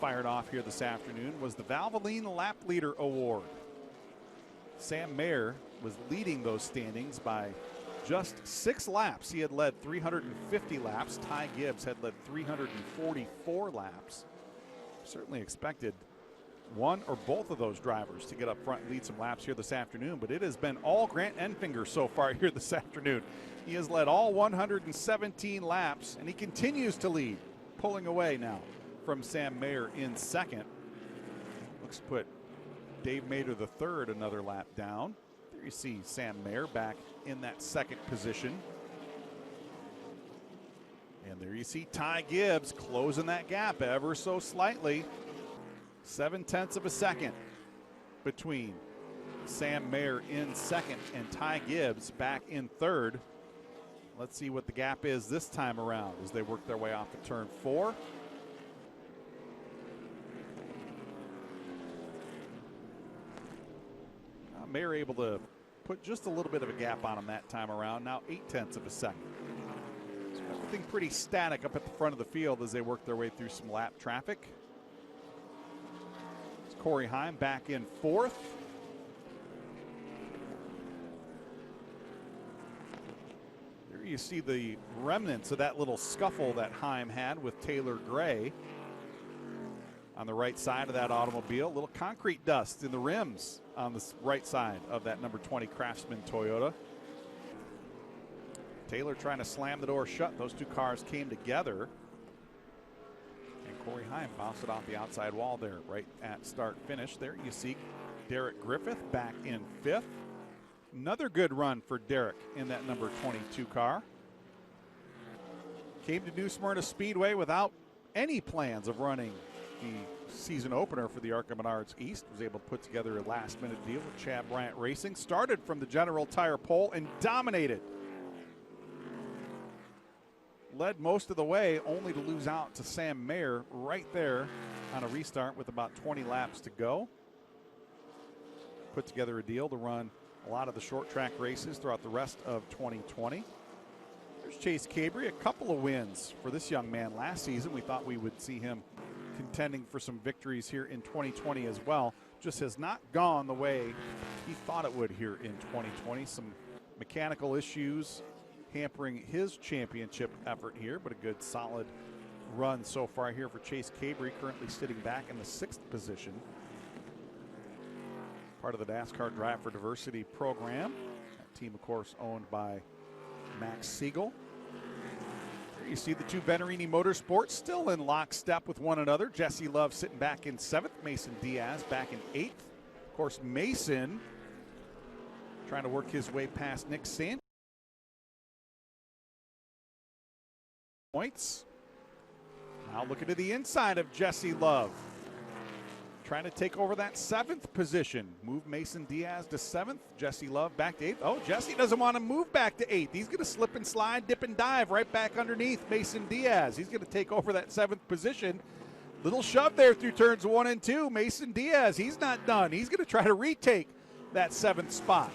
fired off here this afternoon was the Valvoline Lap Leader Award. Sam Mayer was leading those standings by just 6 laps. He had led 350 laps. Ty Gibbs had led 344 laps. Certainly expected one or both of those drivers to get up front and lead some laps here this afternoon, but it has been all Grant Enfinger so far here this afternoon. He has led all 117 laps, and he continues to lead, pulling away now from Sam Mayer in second. Looks to put Dave Mader the third another lap down. There you see Sam Mayer back in that second position. And there you see Ty Gibbs closing that gap ever so slightly. 0.7 of a second between Sam Mayer in second and Ty Gibbs back in third. Let's see what the gap is this time around as they work their way off of turn 4. Mayer able to put just a little bit of a gap on him that time around. Now 0.8 of a second. So everything pretty static up at the front of the field as they work their way through some lap traffic. It's Corey Heim back in fourth. There you see the remnants of that little scuffle that Heim had with Taylor Gray on the right side of that automobile. A little concrete dust in the rims on the right side of that number 20 Craftsman Toyota. Taylor trying to slam the door shut. Those two cars came together. And Corey Heim bounced it off the outside wall there right at start finish. There you see Derek Griffith back in fifth. Another good run for Derek in that number 22 car. Came to New Smyrna Speedway without any plans of running the season opener for the ARCA Menards East. Was able to put together a last-minute deal with Chad Bryant Racing. Started from the general tire pole and dominated. led most of the way, only to lose out to Sam Mayer right there on a restart with about 20 laps to go. Put together a deal to run a lot of the short track races throughout the rest of 2020. There's Chase Cabry, a couple of wins for this young man last season. We thought we would see him contending for some victories here in 2020 as well. Just has not gone the way he thought it would here in 2020. Some mechanical issues hampering his championship effort here, but a good solid run so far here for Chase Cabry, currently sitting back in the 6th position. Part of the NASCAR Drive for Diversity program. That team, of course, owned by Max Siegel. There you see the two Venerini Motorsports still in lockstep with one another. Jesse Love sitting back in 7th, Mason Diaz back in 8th. Of course, Mason trying to work his way past Nick Sanchez. Points. Now looking to the inside of Jesse Love. Trying to take over that 7th position. Move Mason Diaz to 7th. Jesse Love back to 8th. Oh, Jesse doesn't want to move back to 8th. He's going to slip and slide, dip and dive right back underneath Mason Diaz. He's going to take over that 7th position. Little shove there through turns 1 and 2. Mason Diaz, he's not done. He's going to try to retake that 7th spot.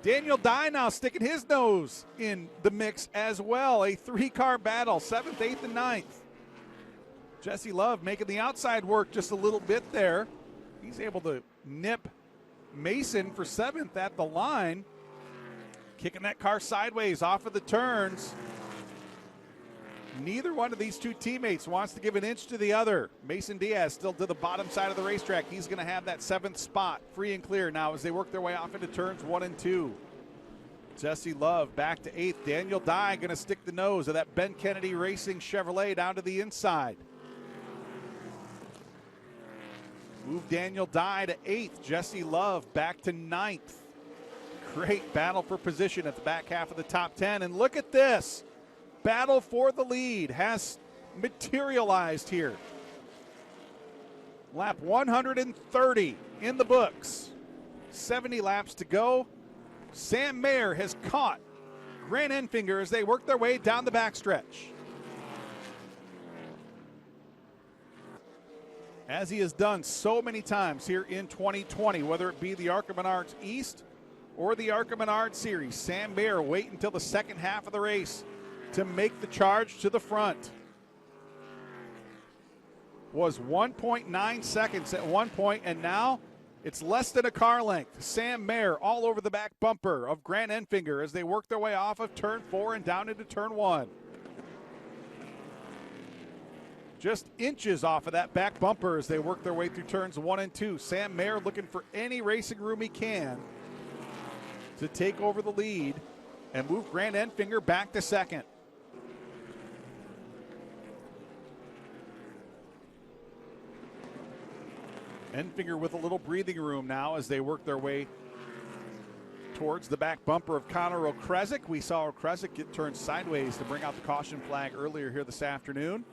Daniel Dye now sticking his nose in the mix as well. A 3-car battle, 7th, 8th, and 9th. Jesse Love making the outside work just a little bit there. He's able to nip Mason for 7th at the line. Kicking that car sideways off of the turns. Neither one of these two teammates wants to give an inch to the other. Mason Diaz still to the bottom side of the racetrack. He's going to have that 7th spot free and clear now as they work their way off into turns 1 and 2. Jesse Love back to 8th. Daniel Dye going to stick the nose of that Ben Kennedy Racing Chevrolet down to the inside. Move Daniel Dye to 8th. Jesse Love back to 9th. Great battle for position at the back half of the top 10. And look at this. Battle for the lead has materialized here. Lap 130 in the books. 70 laps to go. Sam Mayer has caught Grant Enfinger as they work their way down the backstretch. As he has done so many times here in 2020, whether it be the ARCA Menards East or the ARCA Menards Series, Sam Mayer wait until the second half of the race to make the charge to the front. Was 1.9 seconds at one point, and now it's less than a car length. Sam Mayer all over the back bumper of Grant Enfinger as they work their way off of turn 4 and down into turn 1. Just inches off of that back bumper as they work their way through turns 1 and 2. Sam Mayer looking for any racing room he can to take over the lead and move Grant Enfinger back to 2nd. Enfinger with a little breathing room now as they work their way towards the back bumper of Connor O'Kresick. We saw O'Kresick get turned sideways to bring out the caution flag earlier here this afternoon.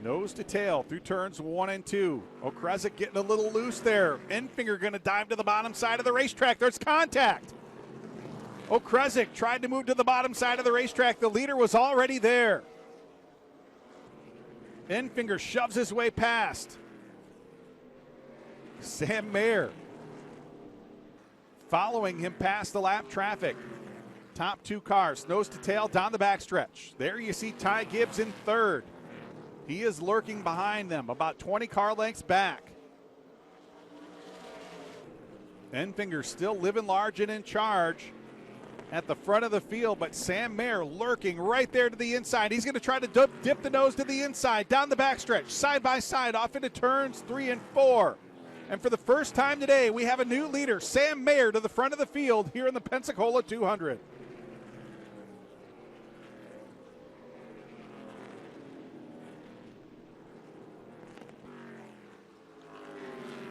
Nose to tail through turns 1 and 2. O'Kresick getting a little loose there. Enfinger going to dive to the bottom side of the racetrack. There's contact. O'Kresick tried to move to the bottom side of the racetrack. The leader was already there. Enfinger shoves his way past. Sam Mayer following him past the lap traffic. Top 2 cars, nose to tail down the backstretch. There you see Ty Gibbs in 3rd. He is lurking behind them, about 20 car lengths back. Enfinger still living large and in charge at the front of the field, but Sam Mayer lurking right there to the inside. He's going to try to dip the nose to the inside, down the backstretch, side by side, off into turns 3 and 4. And for the first time today, we have a new leader, Sam Mayer, to the front of the field here in the Pensacola 200.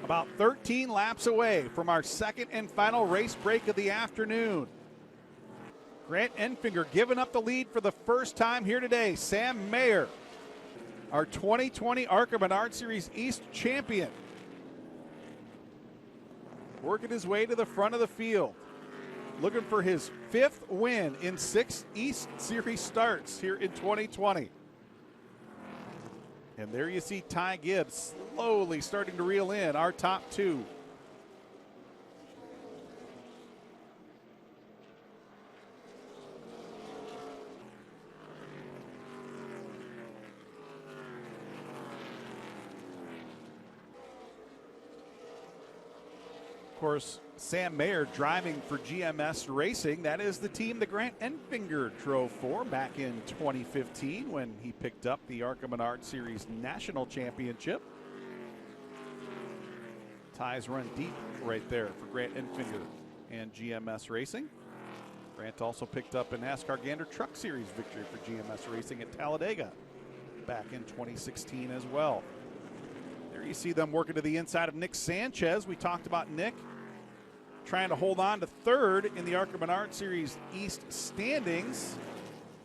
About 13 laps away from our second and final race break of the afternoon. Grant Enfinger giving up the lead for the first time here today. Sam Mayer, our 2020 ARCA Menards Series East champion, working his way to the front of the field, looking for his 5th win in 6 East Series starts here in 2020. And there you see Ty Gibbs slowly starting to reel in our top 2. Of course, Sam Mayer driving for GMS Racing. That is the team that Grant Enfinger drove for back in 2015 when he picked up the ARCA Menards Series National Championship. Ties run deep right there for Grant Enfinger and GMS Racing. Grant also picked up a NASCAR Gander Truck Series victory for GMS Racing at Talladega back in 2016 as well. There you see them working to the inside of Nick Sanchez. We talked about Nick trying to hold on to 3rd in the ARCA Menards Series East standings.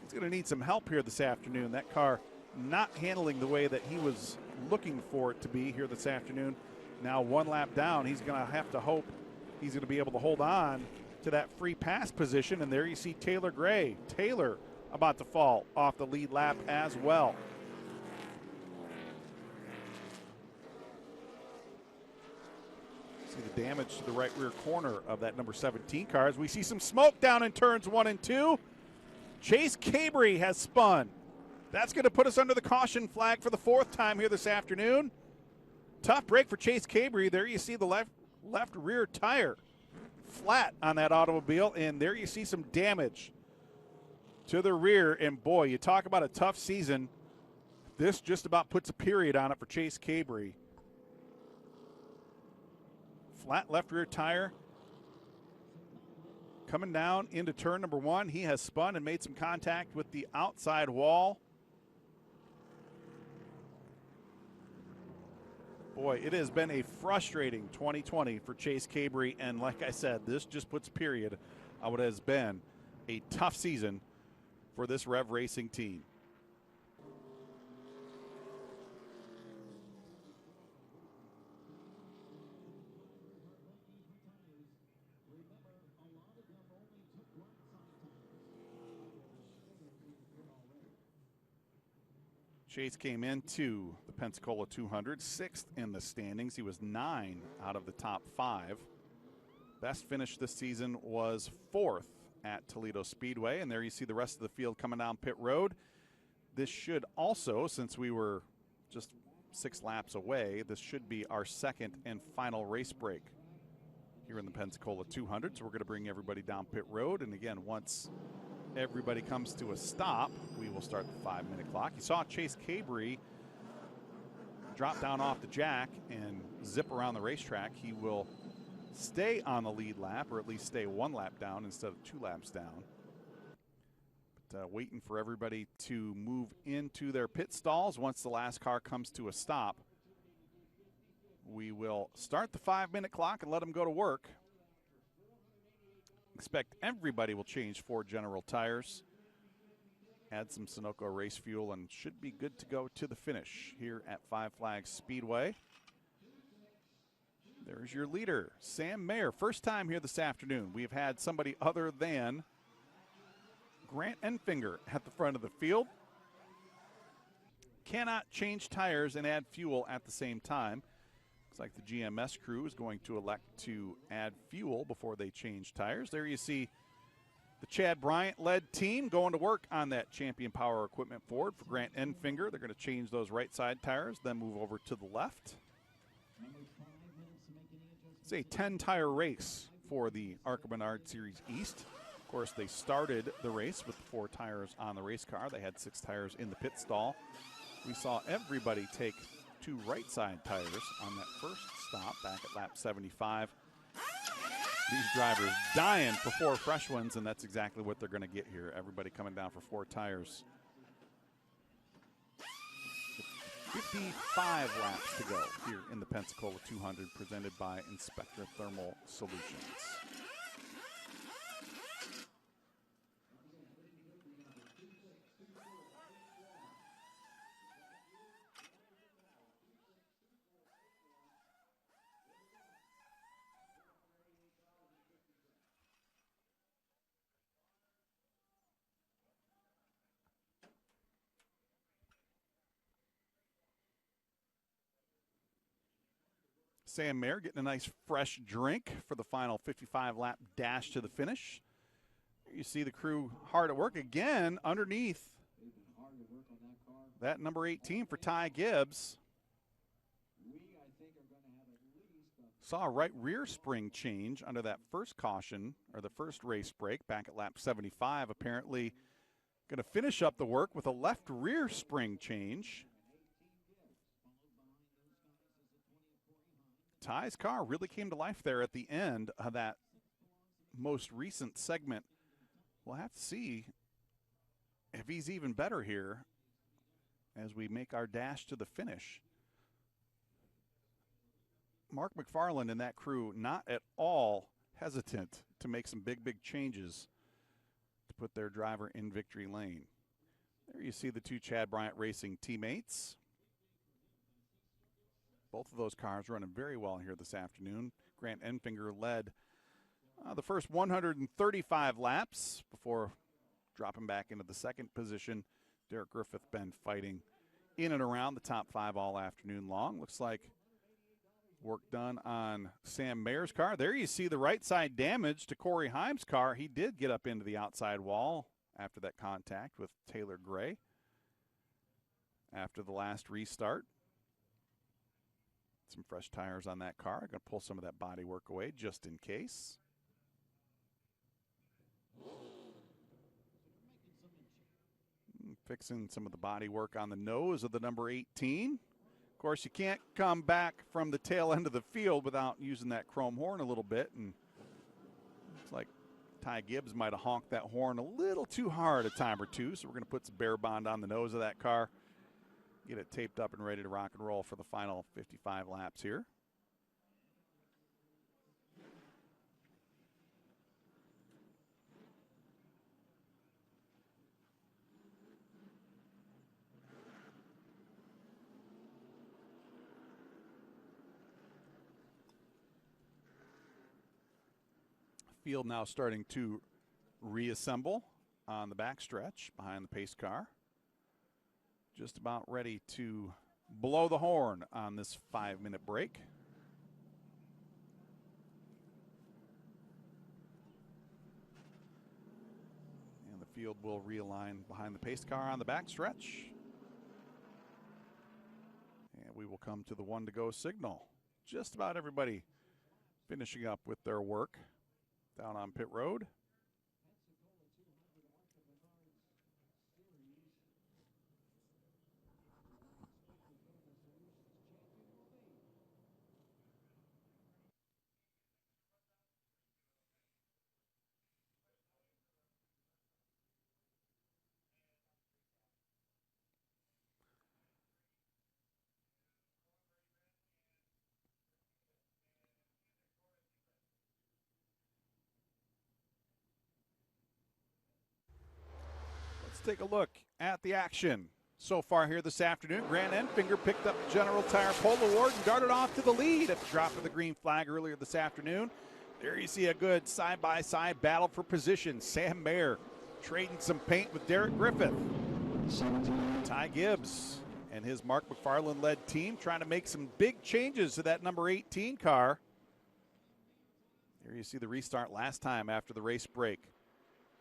He's going to need some help here this afternoon. That car not handling the way that he was looking for it to be here this afternoon. Now 1 lap down, he's going to have to hope he's going to be able to hold on to that free pass position. And there you see Taylor Gray. Taylor about to fall off the lead lap as well. The damage to the right rear corner of that number 17 car as we see some smoke down in turns 1 and 2. Chase Cabry has spun. That's going to put us under the caution flag for the 4th time here this afternoon. Tough break for Chase Cabry. There you see the left rear tire flat on that automobile, and there you see some damage to the rear. And boy, you talk about a tough season. This just about puts a period on it for Chase Cabry. Flat left rear tire coming down into turn number 1. He has spun and made some contact with the outside wall. Boy, it has been a frustrating 2020 for Chase Cabry, and like I said, this just puts a period on what has been a tough season for this Rev Racing team. Chase came into the Pensacola 200, 6th in the standings. He was 9 out of the top 5. Best finish this season was 4th at Toledo Speedway. And there you see the rest of the field coming down pit road. This should also, since we were just 6 laps away, this should be our 2nd and final race break here in the Pensacola 200. So we're going to bring everybody down pit road. And again, once everybody comes to a stop, we will start the 5-minute clock. You saw Chase Cabry drop down off the jack and zip around the racetrack. He will stay on the lead lap, or at least stay 1 lap down instead of 2 laps down. But waiting for everybody to move into their pit stalls. Once the last car comes to a stop, we will start the 5-minute clock and let them go to work. Expect everybody will change 4 General tires, add some Sunoco race fuel, and should be good to go to the finish here at Five Flags Speedway. There's your leader, Sam Mayer. First time here this afternoon we've had somebody other than Grant Enfinger at the front of the field. Cannot change tires and add fuel at the same time. Looks like the GMS crew is going to elect to add fuel before they change tires. There you see the Chad Bryant-led team going to work on that Champion Power Equipment Ford for Grant Enfinger. They're going to change those right side tires, then move over to the left. It's a 10-tire race for the ARCA Menards Series East. Of course, they started the race with 4 tires on the race car. They had 6 tires in the pit stall. We saw everybody take 2 right side tires on that first stop back at lap 75. These drivers dying for 4 fresh ones, and that's exactly what they're going to get here. Everybody coming down for 4 tires. 55 laps to go here in the Pensacola 200, presented by Inspector Thermal Solutions. Sam Mayer getting a nice fresh drink for the final 55-lap dash to the finish. You see the crew hard at work again underneath that number 18 for Ty Gibbs. Saw a right rear spring change under that first caution, or the first race break back at lap 75. Apparently going to finish up the work with a left rear spring change. Ty's car really came to life there at the end of that most recent segment. We'll have to see if he's even better here as we make our dash to the finish. Mark McFarland and that crew not at all hesitant to make some big changes to put their driver in victory lane. There you see the two Chad Bryant Racing teammates. Both of those cars running very well here this afternoon. Grant Enfinger led the first 135 laps before dropping back into the second position. Derek Griffith been fighting in and around the top 5 all afternoon long. Looks like work done on Sam Mayer's car. There you see the right side damage to Corey Heim's car. He did get up into the outside wall after that contact with Taylor Gray after the last restart. Some fresh tires on that car. I'm going to pull some of that body work away just in case. Fixing some of the body work on the nose of the number 18. Of course, you can't come back from the tail end of the field without using that chrome horn a little bit. And it's like Ty Gibbs might have honked that horn a little too hard a time or two. So we're going to put some Bear Bond on the nose of that car. Get it taped up and ready to rock and roll for the final 55 laps here. Field now starting to reassemble on the backstretch behind the pace car. Just about ready to blow the horn on this 5-minute break. And the field will realign behind the pace car on the backstretch. And we will come to the 1 to go signal. Just about everybody finishing up with their work down on pit road. Take a look at the action so far here this afternoon. Grant Enfinger picked up the General Tire Pole Award and darted off to the lead at the drop of the green flag earlier this afternoon. There you see a good side-by-side battle for position. Sam Mayer trading some paint with Derek Griffith. Ty Gibbs and his Mark McFarland-led team trying to make some big changes to that number 18 car. There you see the restart last time after the race break.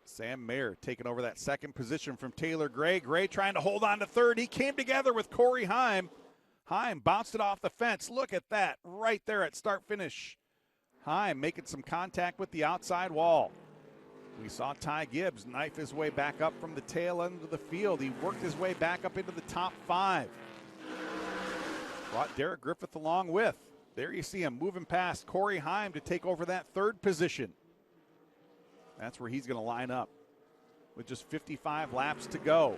Sam Mayer taking over that second position from Taylor Gray. Gray trying to hold on to third. He came together with Corey Heim. Heim bounced it off the fence. Look at that right there at start-finish. Heim making some contact with the outside wall. We saw Ty Gibbs knife his way back up from the tail end of the field. He worked his way back up into the top 5. Brought Derek Griffith along with. There you see him moving past Corey Heim to take over that third position. That's where he's going to line up with just 55 laps to go.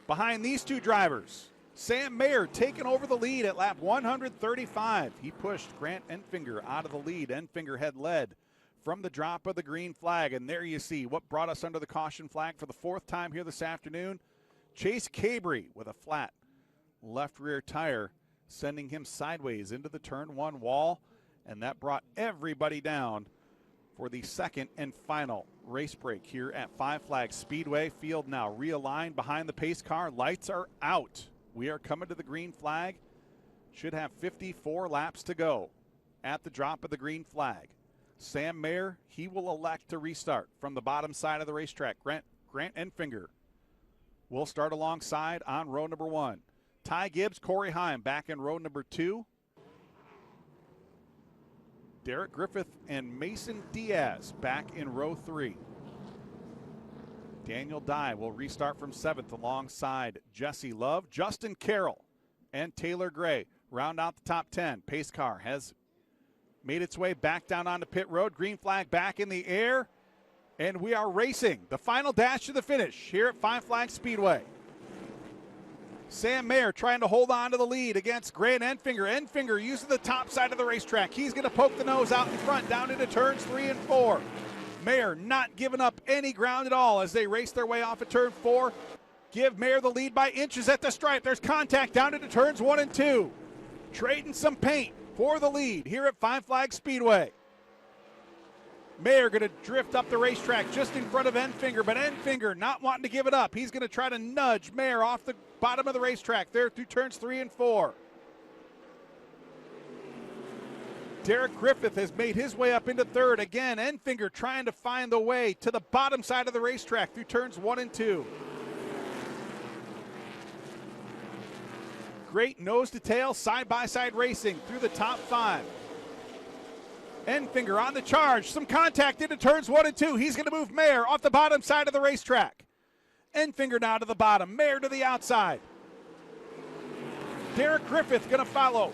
Behind these two drivers, Sam Mayer taking over the lead at lap 135. He pushed Grant Enfinger out of the lead. Enfinger had led from the drop of the green flag. And there you see what brought us under the caution flag for the 4th time here this afternoon. Chase Cabrio with a flat left rear tire, sending him sideways into the turn 1 wall. And that brought everybody down for the second and final race break here at Five Flags Speedway. Field now realigned behind the pace car. Lights are out. We are coming to the green flag. Should have 54 laps to go. at the drop of the green flag. Sam Mayer, he will elect to restart from the bottom side of the racetrack. Grant Enfinger will start alongside on row number 1. Ty Gibbs, Corey Heim back in row number 2. Derek Griffith and Mason Diaz back in row 3. Daniel Dye will restart from 7th alongside Jesse Love. Justin Carroll and Taylor Gray round out the top 10. Pace car has made its way back down onto pit road. Green flag back in the air. And we are racing the final dash to the finish here at Five Flags Speedway. Sam Mayer trying to hold on to the lead against Grant Enfinger. Enfinger using the top side of the racetrack. He's going to poke the nose out in front down into turns 3 and 4. Mayer not giving up any ground at all as they race their way off of turn 4. Give Mayer the lead by inches at the stripe. There's contact down into turns 1 and 2. Trading some paint for the lead here at Five Flags Speedway. Mayer going to drift up the racetrack just in front of Enfinger, but Enfinger not wanting to give it up. He's going to try to nudge Mayer off the bottom of the racetrack there through turns 3 and 4. Derek Griffith has made his way up into 3rd. Again, Enfinger trying to find the way to the bottom side of the racetrack through turns 1 and 2. Great nose-to-tail, side-by-side racing through the top 5. Enfinger on the charge. Some contact into turns 1 and 2. He's going to move Mayer off the bottom side of the racetrack. Enfinger now to the bottom. Mayer to the outside. Derek Griffith going to follow.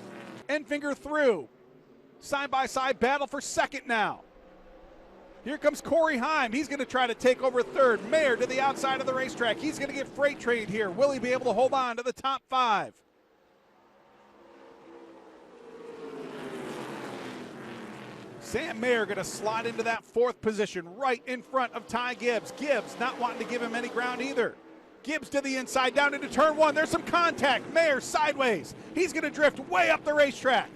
Enfinger through. Side-by-side battle for 2nd now. Here comes Corey Heim. He's going to try to take over 3rd. Mayer to the outside of the racetrack. He's going to get freight trained here. Will he be able to hold on to the top 5? Sam Mayer going to slide into that 4th position right in front of Ty Gibbs. Gibbs not wanting to give him any ground either. Gibbs to the inside down into turn 1. There's some contact. Mayer sideways. He's going to drift way up the racetrack.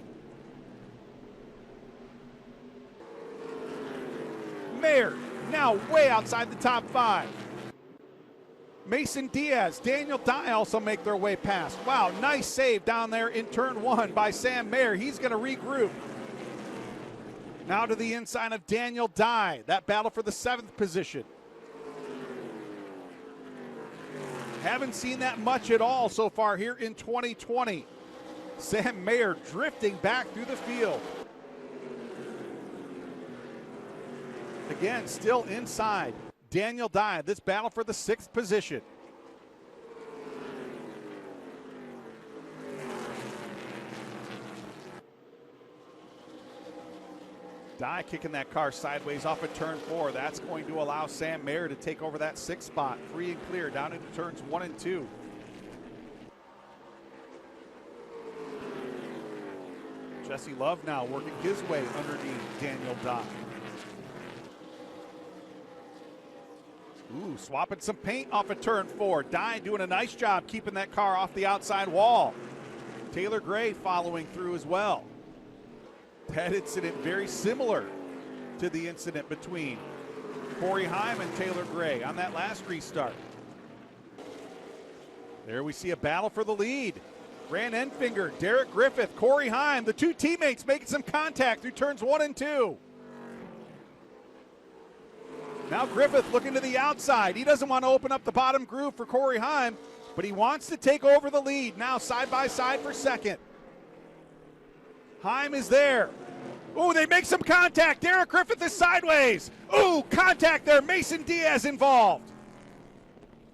Mayer now way outside the top 5. Mason Diaz, Daniel Dye also make their way past. Wow, nice save down there in turn 1 by Sam Mayer. He's going to regroup. Now to the inside of Daniel Dye. That battle for the 7th position. Haven't seen that much at all so far here in 2020. Sam Mayer drifting back through the field. Again, still inside. Daniel Dye, this battle for the 6th position. Dye kicking that car sideways off of turn 4. That's going to allow Sam Mayer to take over that 6th spot. Free and clear down into turns 1 and 2. Jesse Love now working his way underneath Daniel Dye. Ooh, swapping some paint off of turn 4. Dye doing a nice job keeping that car off the outside wall. Taylor Gray following through as well. That incident very similar to the incident between Corey Heim and Taylor Gray on that last restart. There we see a battle for the lead. Grant Enfinger, Derek Griffith, Corey Heim, the 2 teammates making some contact through turns 1 and 2. Now Griffith looking to the outside. He doesn't want to open up the bottom groove for Corey Heim, but he wants to take over the lead. Now side by side for 2nd. Heim is there. Ooh, they make some contact. Derek Griffith is sideways. Ooh, contact there. Mason Diaz involved.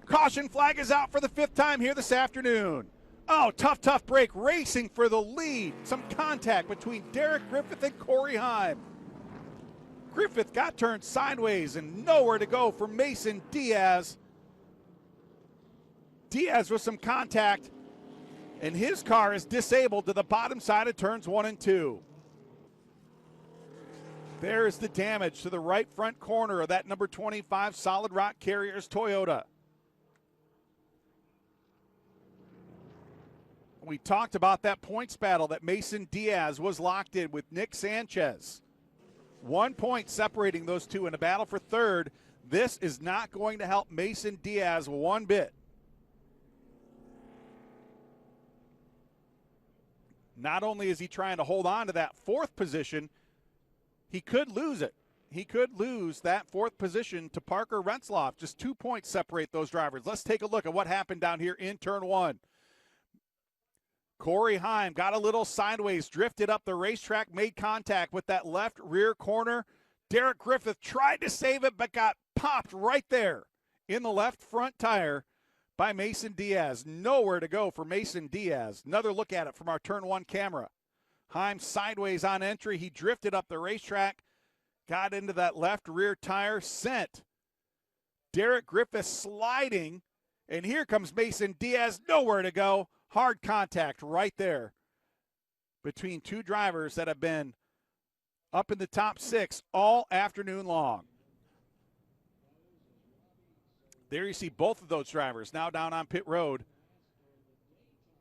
Caution flag is out for the 5th time here this afternoon. Oh, tough break. Racing for the lead. Some contact between Derek Griffith and Corey Heim. Griffith got turned sideways and nowhere to go for Mason Diaz. Diaz with some contact, and his car is disabled to the bottom side of turns 1 and 2. There is the damage to the right front corner of that number 25 Solid Rock Carriers Toyota. We talked about that points battle that Mason Diaz was locked in with Nick Sanchez. 1 point separating those two in a battle for 3rd. This is not going to help Mason Diaz one bit. Not only is he trying to hold on to that fourth position, he could lose it. He could lose that fourth position to Parker Retzloff. Just 2 points separate those drivers. Let's take a look at what happened down here in turn one. Corey Heim got a little sideways, drifted up the racetrack, made contact with that left rear corner. Derek Griffith tried to save it, but got popped right there in the left front tire by Mason Diaz. Nowhere to go for Mason Diaz. Another look at it from our turn one camera. Heim sideways on entry. He drifted up the racetrack, got into that left rear tire, sent Derek Griffith sliding, and here comes Mason Diaz. Nowhere to go. Hard contact right there between two drivers that have been up in the top six all afternoon long. There you see both of those drivers now down on pit road.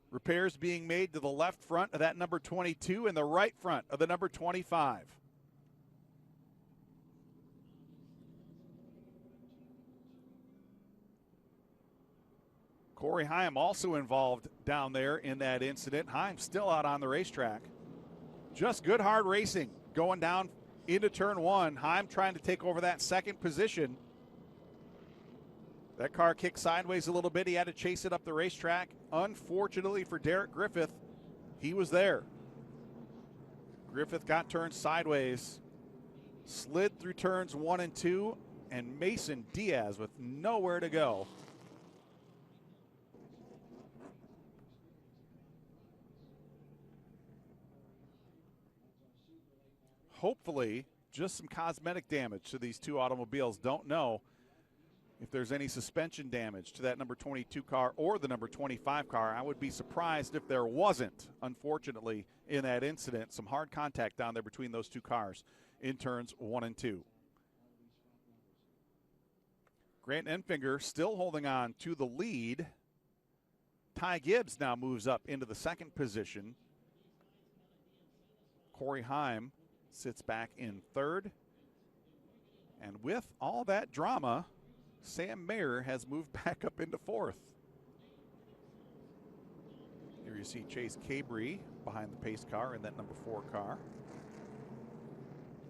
Repairs being made to the left front of that number 22 and the right front of the number 25. Corey Heim also involved down there in that incident. Heim still out on the racetrack. Just good hard racing going down into turn one. Heim trying to take over that second position. That car kicked sideways a little bit. He had to chase it up the racetrack. Unfortunately for Derek Griffith, he was there. Griffith got turned sideways, slid through turns 1 and 2, and Mason Diaz with nowhere to go. Hopefully, just some cosmetic damage to these two automobiles. Don't know if there's any suspension damage to that number 22 car or the number 25 car. I would be surprised if there wasn't, unfortunately, in that incident. Some hard contact down there between those two cars in turns 1 and 2. Grant Enfinger still holding on to the lead. Ty Gibbs now moves up into the second position. Corey Heim sits back in third. And with all that drama, Sam Mayer has moved back up into fourth. Here you see Chase Cabrio behind the pace car in that number 4 car.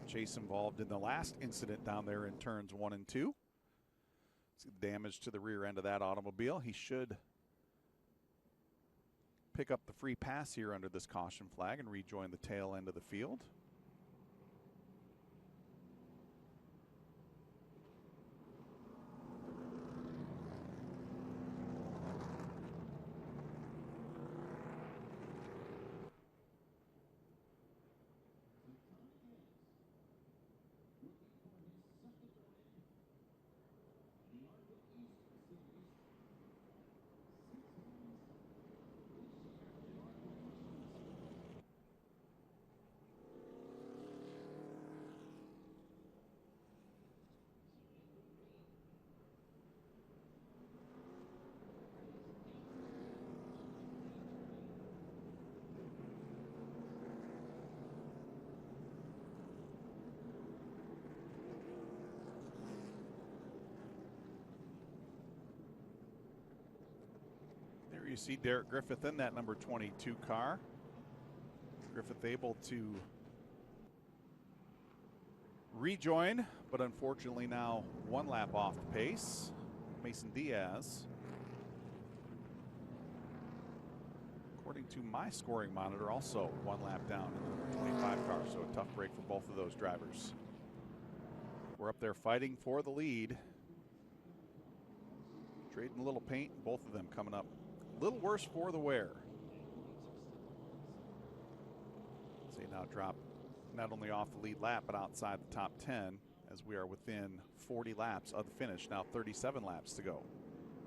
Chase involved in the last incident down there in turns 1 and 2. See the damage to the rear end of that automobile. He should pick up the free pass here under this caution flag and rejoin the tail end of the field. You see Derek Griffith in that number 22 car. Griffith able to rejoin, but unfortunately now 1 lap off the pace. Mason Diaz, according to my scoring monitor, also 1 lap down in the 25 car, so a tough break for both of those drivers. We're up there fighting for the lead. Trading a little paint, both of them coming up a little worse for the wear. They now drop not only off the lead lap, but outside the top 10 as we are within 40 laps of the finish. Now 37 laps to go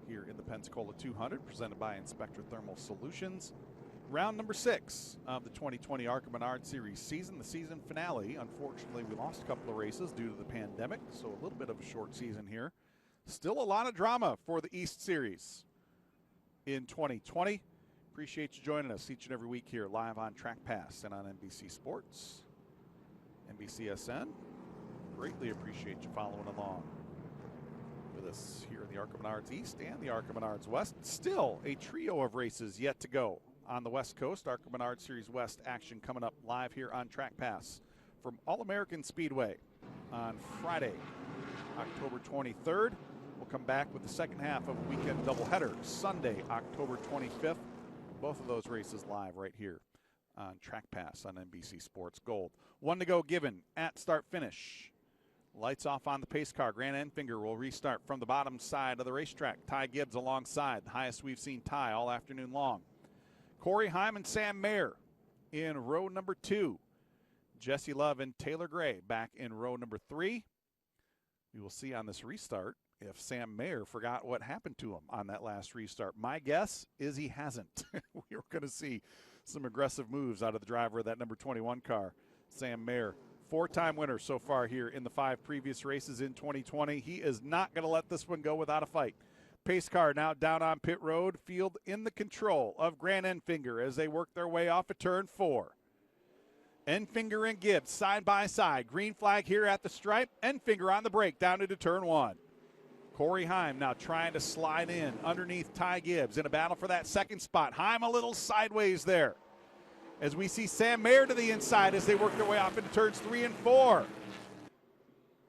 here in the Pensacola 200, presented by Inspector Thermal Solutions. Round number 6 of the 2020 ARCA Menards Series season, the season finale. Unfortunately, we lost a couple of races due to the pandemic, so a little bit of a short season here. Still a lot of drama for the East Series in 2020. Appreciate you joining us each and every week here live on Track Pass and on NBC Sports, NBCSN. Greatly appreciate you following along with us here in the ARCA Menards East and the ARCA Menards West. Still a trio of races yet to go on the West Coast. ARCA Menards Series West action coming up live here on Track Pass from All-American Speedway on Friday, October 23rd. We'll come back with the second half of a weekend doubleheader, Sunday, October 25th. Both of those races live right here on Track Pass on NBC Sports Gold. 1 to go given at start finish. Lights off on the pace car. Grant Enfinger will restart from the bottom side of the racetrack. Ty Gibbs alongside, the highest we've seen Ty all afternoon long. Corey Heim and Sam Mayer in row number 2. Jesse Love and Taylor Gray back in row number 3. We will see on this restart if Sam Mayer forgot what happened to him on that last restart. My guess is he hasn't. We're going to see some aggressive moves out of the driver of that number 21 car, Sam Mayer. 4-time winner so far here in the 5 previous races in 2020. He is not going to let this one go without a fight. Pace car now down on pit road. Field in the control of Grant Enfinger as they work their way off of turn 4. Enfinger and Gibbs side by side. Green flag here at the stripe. Enfinger on the brake down into turn 1. Corey Heim now trying to slide in underneath Ty Gibbs in a battle for that second spot. Heim a little sideways there, as we see Sam Mayer to the inside as they work their way off into turns 3 and 4.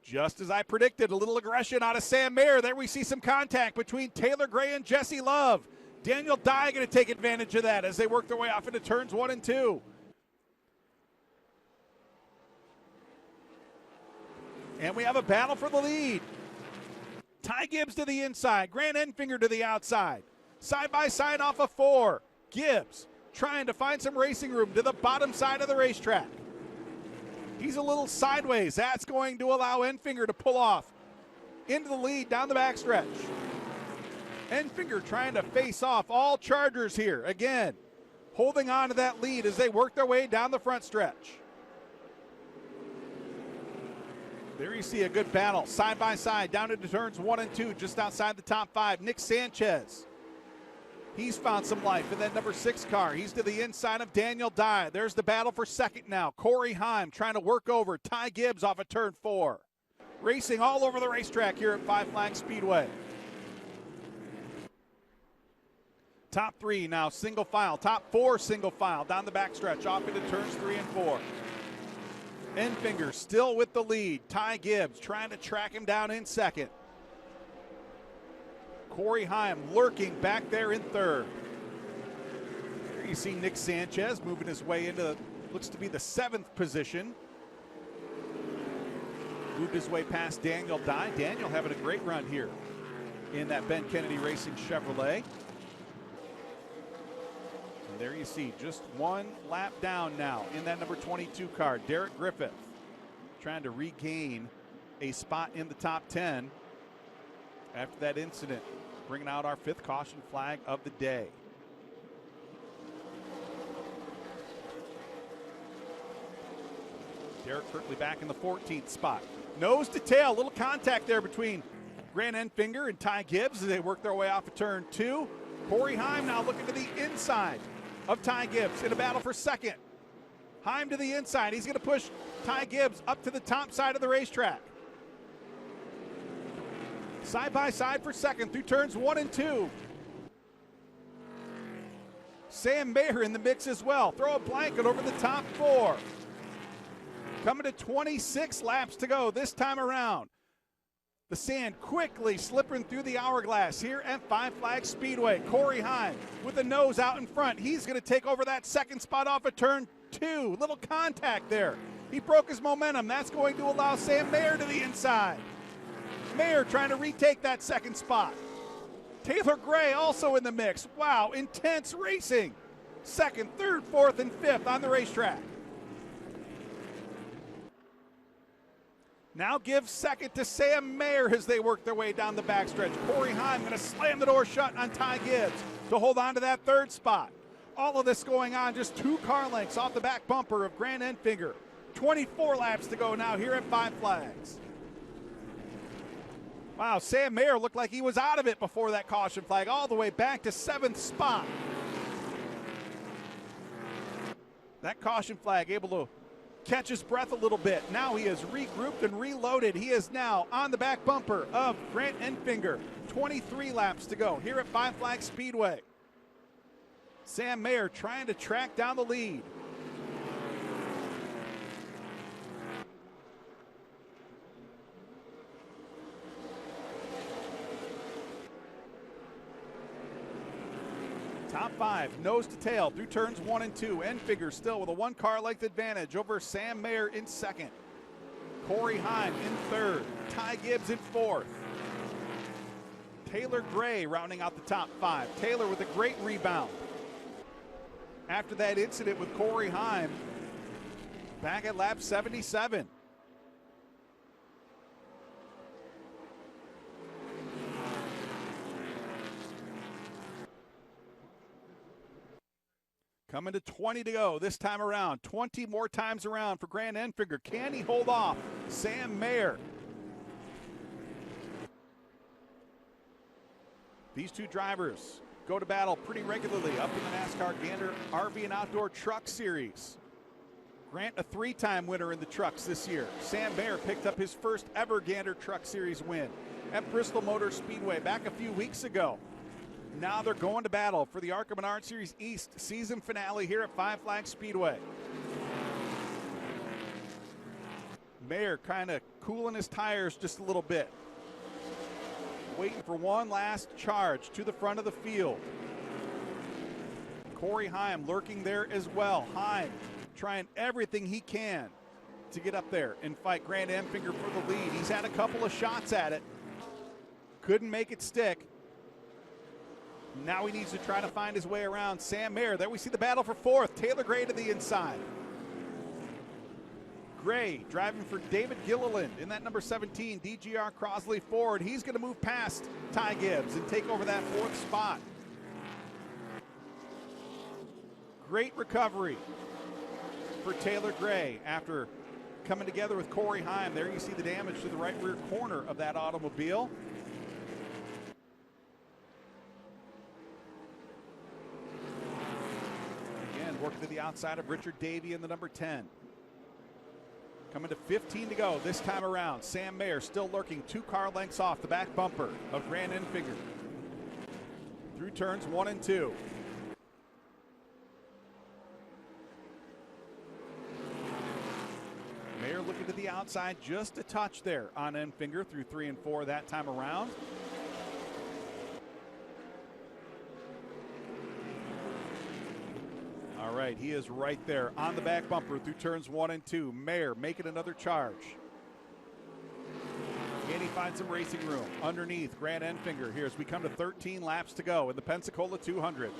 Just as I predicted, a little aggression out of Sam Mayer. There we see some contact between Taylor Gray and Jesse Love. Daniel Dye going to take advantage of that as they work their way off into turns 1 and 2. And we have a battle for the lead. Ty Gibbs to the inside, Grant Enfinger to the outside. Side by side off of 4. Gibbs trying to find some racing room to the bottom side of the racetrack. He's a little sideways. That's going to allow Enfinger to pull off into the lead down the backstretch. Enfinger trying to face off all Chargers here. Again, holding on to that lead as they work their way down the front stretch. There you see a good battle, side by side, down into turns 1 and 2, just outside the top 5. Nick Sanchez. He's found some life in that number 6 car. He's to the inside of Daniel Dye. There's the battle for second now. Corey Heim trying to work over Ty Gibbs off of turn 4. Racing all over the racetrack here at Five Flags Speedway. Top 3 now single file. Top 4 single file down the backstretch off into turns 3 and 4. Enfinger still with the lead. Ty Gibbs trying to track him down in second. Corey Heim lurking back there in third. Here you see Nick Sanchez moving his way into, looks to be the 7th position. Moved his way past Daniel Dye. Daniel having a great run here in that Ben Kennedy Racing Chevrolet. And there you see just 1 lap down now in that number 22 car. Derek Griffith trying to regain a spot in the top 10 after that incident, bringing out our 5th caution flag of the day. Derek Kirkley back in the 14th spot. Nose to tail, little contact there between Grant Enfinger and Ty Gibbs as they work their way off of turn 2. Corey Heim now looking to the inside of Ty Gibbs in a battle for second. Heim to the inside. He's going to push Ty Gibbs up to the top side of the racetrack. Side by side for second through turns 1 and 2. Sam Mayer in the mix as well. Throw a blanket over the top 4. Coming to 26 laps to go this time around. The sand quickly slipping through the hourglass here at Five Flags Speedway. Corey Heim with the nose out in front. He's going to take over that second spot off of turn 2. Little contact there. He broke his momentum. That's going to allow Sam Mayer to the inside. Mayer trying to retake that second spot. Taylor Gray also in the mix. Wow, intense racing. Second, third, fourth, and fifth on the racetrack. Now give second to Sam Mayer as they work their way down the backstretch. Corey Heim going to slam the door shut on Ty Gibbs to hold on to that third spot. All of this going on just 2 car lengths off the back bumper of Grant Enfinger. 24 laps to go now here at Five Flags. Wow, Sam Mayer looked like he was out of it before that caution flag, all the way back to 7th spot. That caution flag able to catch his breath a little bit. Now he is regrouped and reloaded. He is now on the back bumper of Grant Enfinger. 23 laps to go here at Five Flags Speedway. Sam Mayer trying to track down the lead. Top five, nose to tail, through turns 1 and 2. Enfinger still with a 1 car length advantage over Sam Mayer in second. Corey Heim in third. Ty Gibbs in fourth. Taylor Gray rounding out the top 5. Taylor with a great rebound. After that incident with Corey Heim, back at lap 77. Coming to 20 to go this time around. 20 more times around for Grant Enfinger. Can he hold off Sam Mayer? These two drivers go to battle pretty regularly up in the NASCAR Gander RV and Outdoor Truck Series. Grant, a 3-time winner in the trucks this year. Sam Mayer picked up his first ever Gander Truck Series win at Bristol Motor Speedway back a few weeks ago. Now they're going to battle for the ARCA Menards Series East season finale here at Five Flags Speedway. Mayer kind of cooling his tires just a little bit. Waiting for one last charge to the front of the field. Corey Heim lurking there as well. Heim trying everything he can to get up there and fight Grant Enfinger for the lead. He's had a couple of shots at it. Couldn't make it stick. Now he needs to try to find his way around Sam Mayer. There we see the battle for fourth. Taylor Gray to the inside. Gray driving for David Gilliland in that number 17 DGR Crosley Ford. He's going to move past Ty Gibbs and take over that fourth spot. Great recovery for Taylor Gray after coming together with Corey Heim. There you see the damage to the right rear corner of that automobile. Working to the outside of Richard Davey in the number 10. Coming to 15 to go this time around. Sam Mayer still lurking 2 car lengths off the back bumper of Grant Enfinger. Through turns 1 and 2. Mayer looking to the outside just a touch there on Enfinger through 3 and 4 that time around. All right, he is right there on the back bumper through turns 1 and 2. Mayer making another charge. And he finds some racing room underneath Grant Enfinger here as we come to 13 laps to go in the Pensacola 200.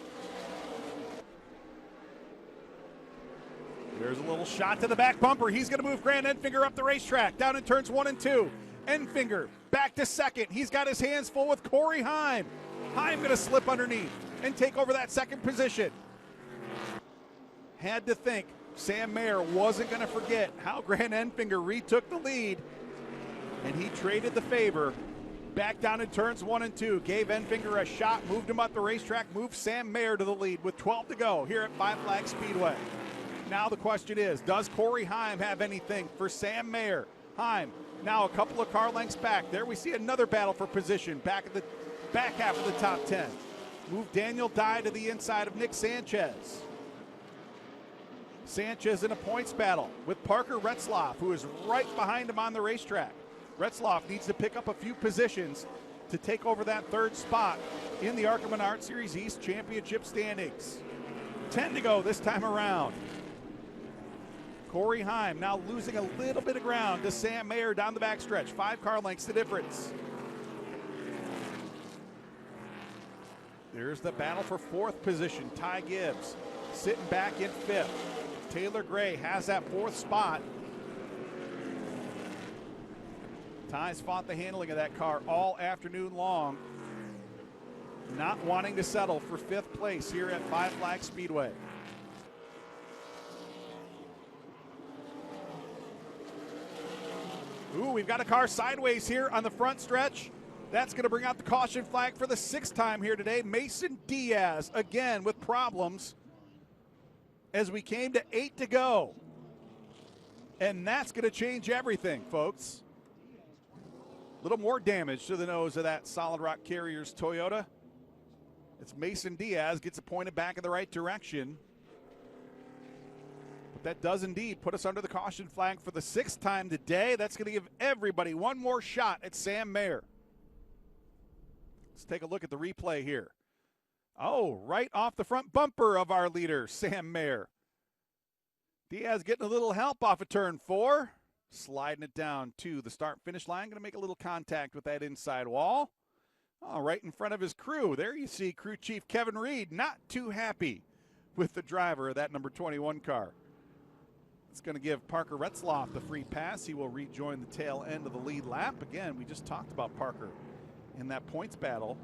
There's a little shot to the back bumper. He's going to move Grant Enfinger up the racetrack down in turns 1 and 2. Enfinger back to second. He's got his hands full with Corey Heim. Heim going to slip underneath and take over that second position. Had to think Sam Mayer wasn't going to forget how Grant Enfinger retook the lead, and he traded the favor back down in turns 1 and 2. Gave Enfinger a shot, moved him up the racetrack, moved Sam Mayer to the lead with 12 to go here at Five Flags Speedway. Now the question is, does Corey Heim have anything for Sam Mayer? Heim now a couple of car lengths back. There we see another battle for position back at the back half of the top 10. Move Daniel Dye to the inside of Nick Sanchez. Sanchez in a points battle with Parker Retzloff, who is right behind him on the racetrack. Retzloff needs to pick up a few positions to take over that third spot in the ARCA Menards Series East Championship standings. 10 to go this time around. Corey Heim now losing a little bit of ground to Sam Mayer down the backstretch. 5 car lengths the difference. There's the battle for fourth position. Ty Gibbs sitting back in fifth. Taylor Gray has that fourth spot. Ty's fought the handling of that car all afternoon long, not wanting to settle for 5th place here at Five Flags Speedway. Ooh, we've got a car sideways here on the front stretch. That's going to bring out the caution flag for the 6th time here today. Mason Diaz again with problems as we came to 8 to go. And that's going to change everything, folks. A little more damage to the nose of that Solid Rock Carriers Toyota It's Mason Diaz, gets it pointed back in the right direction. But that does indeed put us under the caution flag for the 6th time today. That's going to give everybody one more shot at Sam Mayer. Let's take a look at the replay here. Oh, right off the front bumper of our leader, Sam Mayer. Diaz getting a little help off of turn 4. Sliding it down to the start-finish line. Going to make a little contact with that inside wall. Oh, right in front of his crew. There you see crew chief Kevin Reed not too happy with the driver of that number 21 car. It's going to give Parker Retzloff the free pass. He will rejoin the tail end of the lead lap. Again, we just talked about Parker in that points battle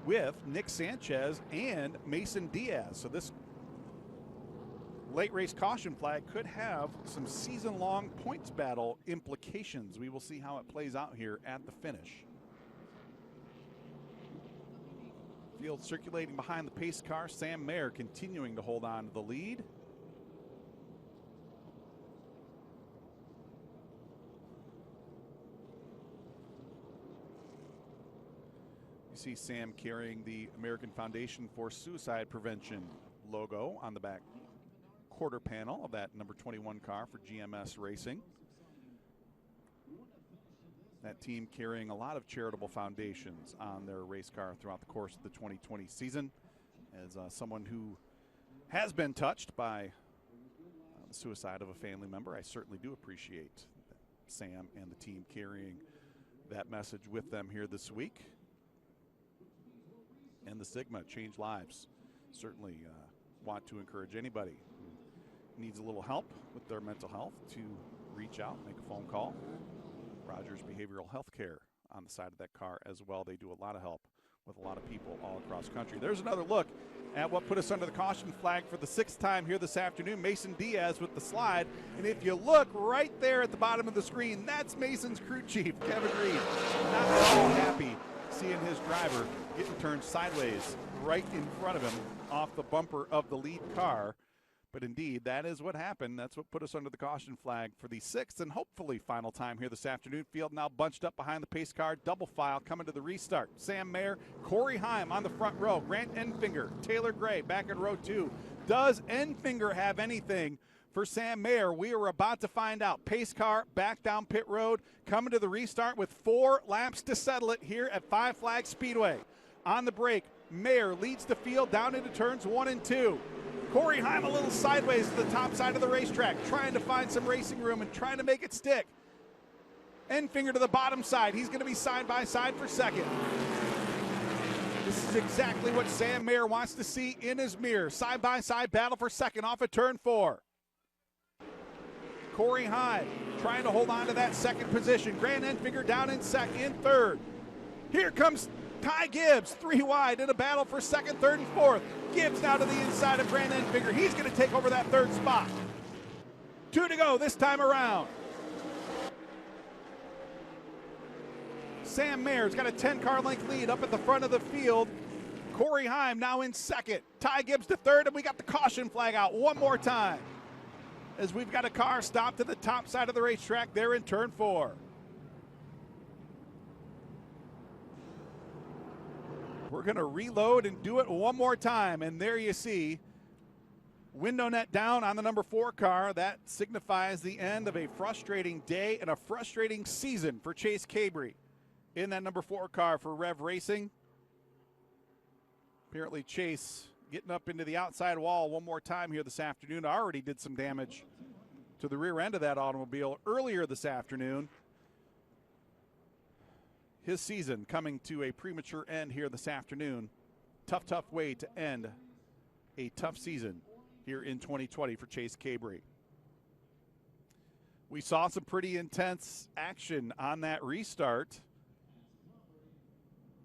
with Nick Sanchez and Mason Diaz. So this late race caution flag could have some season-long points battle implications. We will see how it plays out here at the finish. Field circulating behind the pace car. Sam Mayer continuing to hold on to the lead. You see Sam carrying the American Foundation for Suicide Prevention logo on the back quarter panel of that number 21 car for GMS Racing. That team carrying a lot of charitable foundations on their race car throughout the course of the 2020 season. As someone who has been touched by the suicide of a family member, I certainly do appreciate Sam and the team carrying that message with them here this week. And the Sigma, change lives. Certainly want to encourage anybody who needs a little help with their mental health to reach out, make a phone call. Rogers Behavioral Health Care on the side of that car as well. They do a lot of help with a lot of people all across the country. There's another look at what put us under the caution flag for the 6th time here this afternoon. Mason Diaz with the slide. And if you look right there at the bottom of the screen, that's Mason's crew chief, Kevin Reed. Not at all happy seeing his driver getting turned sideways right in front of him off the bumper of the lead car. But indeed, that is what happened. That's what put us under the caution flag for the 6th and hopefully final time here this afternoon. Field now bunched up behind the pace car, double file coming to the restart. Sam Mayer, Corey Heim on the front row, Grant Enfinger, Taylor Gray back in row 2. Does Enfinger have anything for Sam Mayer? We are about to find out. Pace car back down pit road, coming to the restart with 4 laps to settle it here at Five Flags Speedway. On the break, Mayer leads the field down into turns 1 and 2. Corey Heim a little sideways to the top side of the racetrack, trying to find some racing room and trying to make it stick. Enfinger to the bottom side. He's going to be side by side for second. This is exactly what Sam Mayer wants to see in his mirror. Side by side battle for second off of turn 4. Corey Heim trying to hold on to that second position. Grant Enfinger down in third. Here comes Ty Gibbs, 3 wide in a battle for second, third, and fourth. Gibbs now to the inside of Grant Enfinger. He's going to take over that 3rd spot. 2 to go this time around. Sam Mayer's got a 10-car length lead up at the front of the field. Corey Heim now in 2nd. Ty Gibbs to 3rd, and we got the caution flag out one more time as we've got a car stopped to the top side of the racetrack there in turn 4. We're going to reload and do it one more time. And there you see window net down on the number 4 car. That signifies the end of a frustrating day and a frustrating season for Chase Cabrio in that number 4 car for Rev Racing. Apparently Chase getting up into the outside wall one more time here this afternoon. Already did some damage to the rear end of that automobile earlier this afternoon. His season coming to a premature end here this afternoon. Tough way to end a tough season here in 2020 for Chase Cabrio. We saw some pretty intense action on that restart.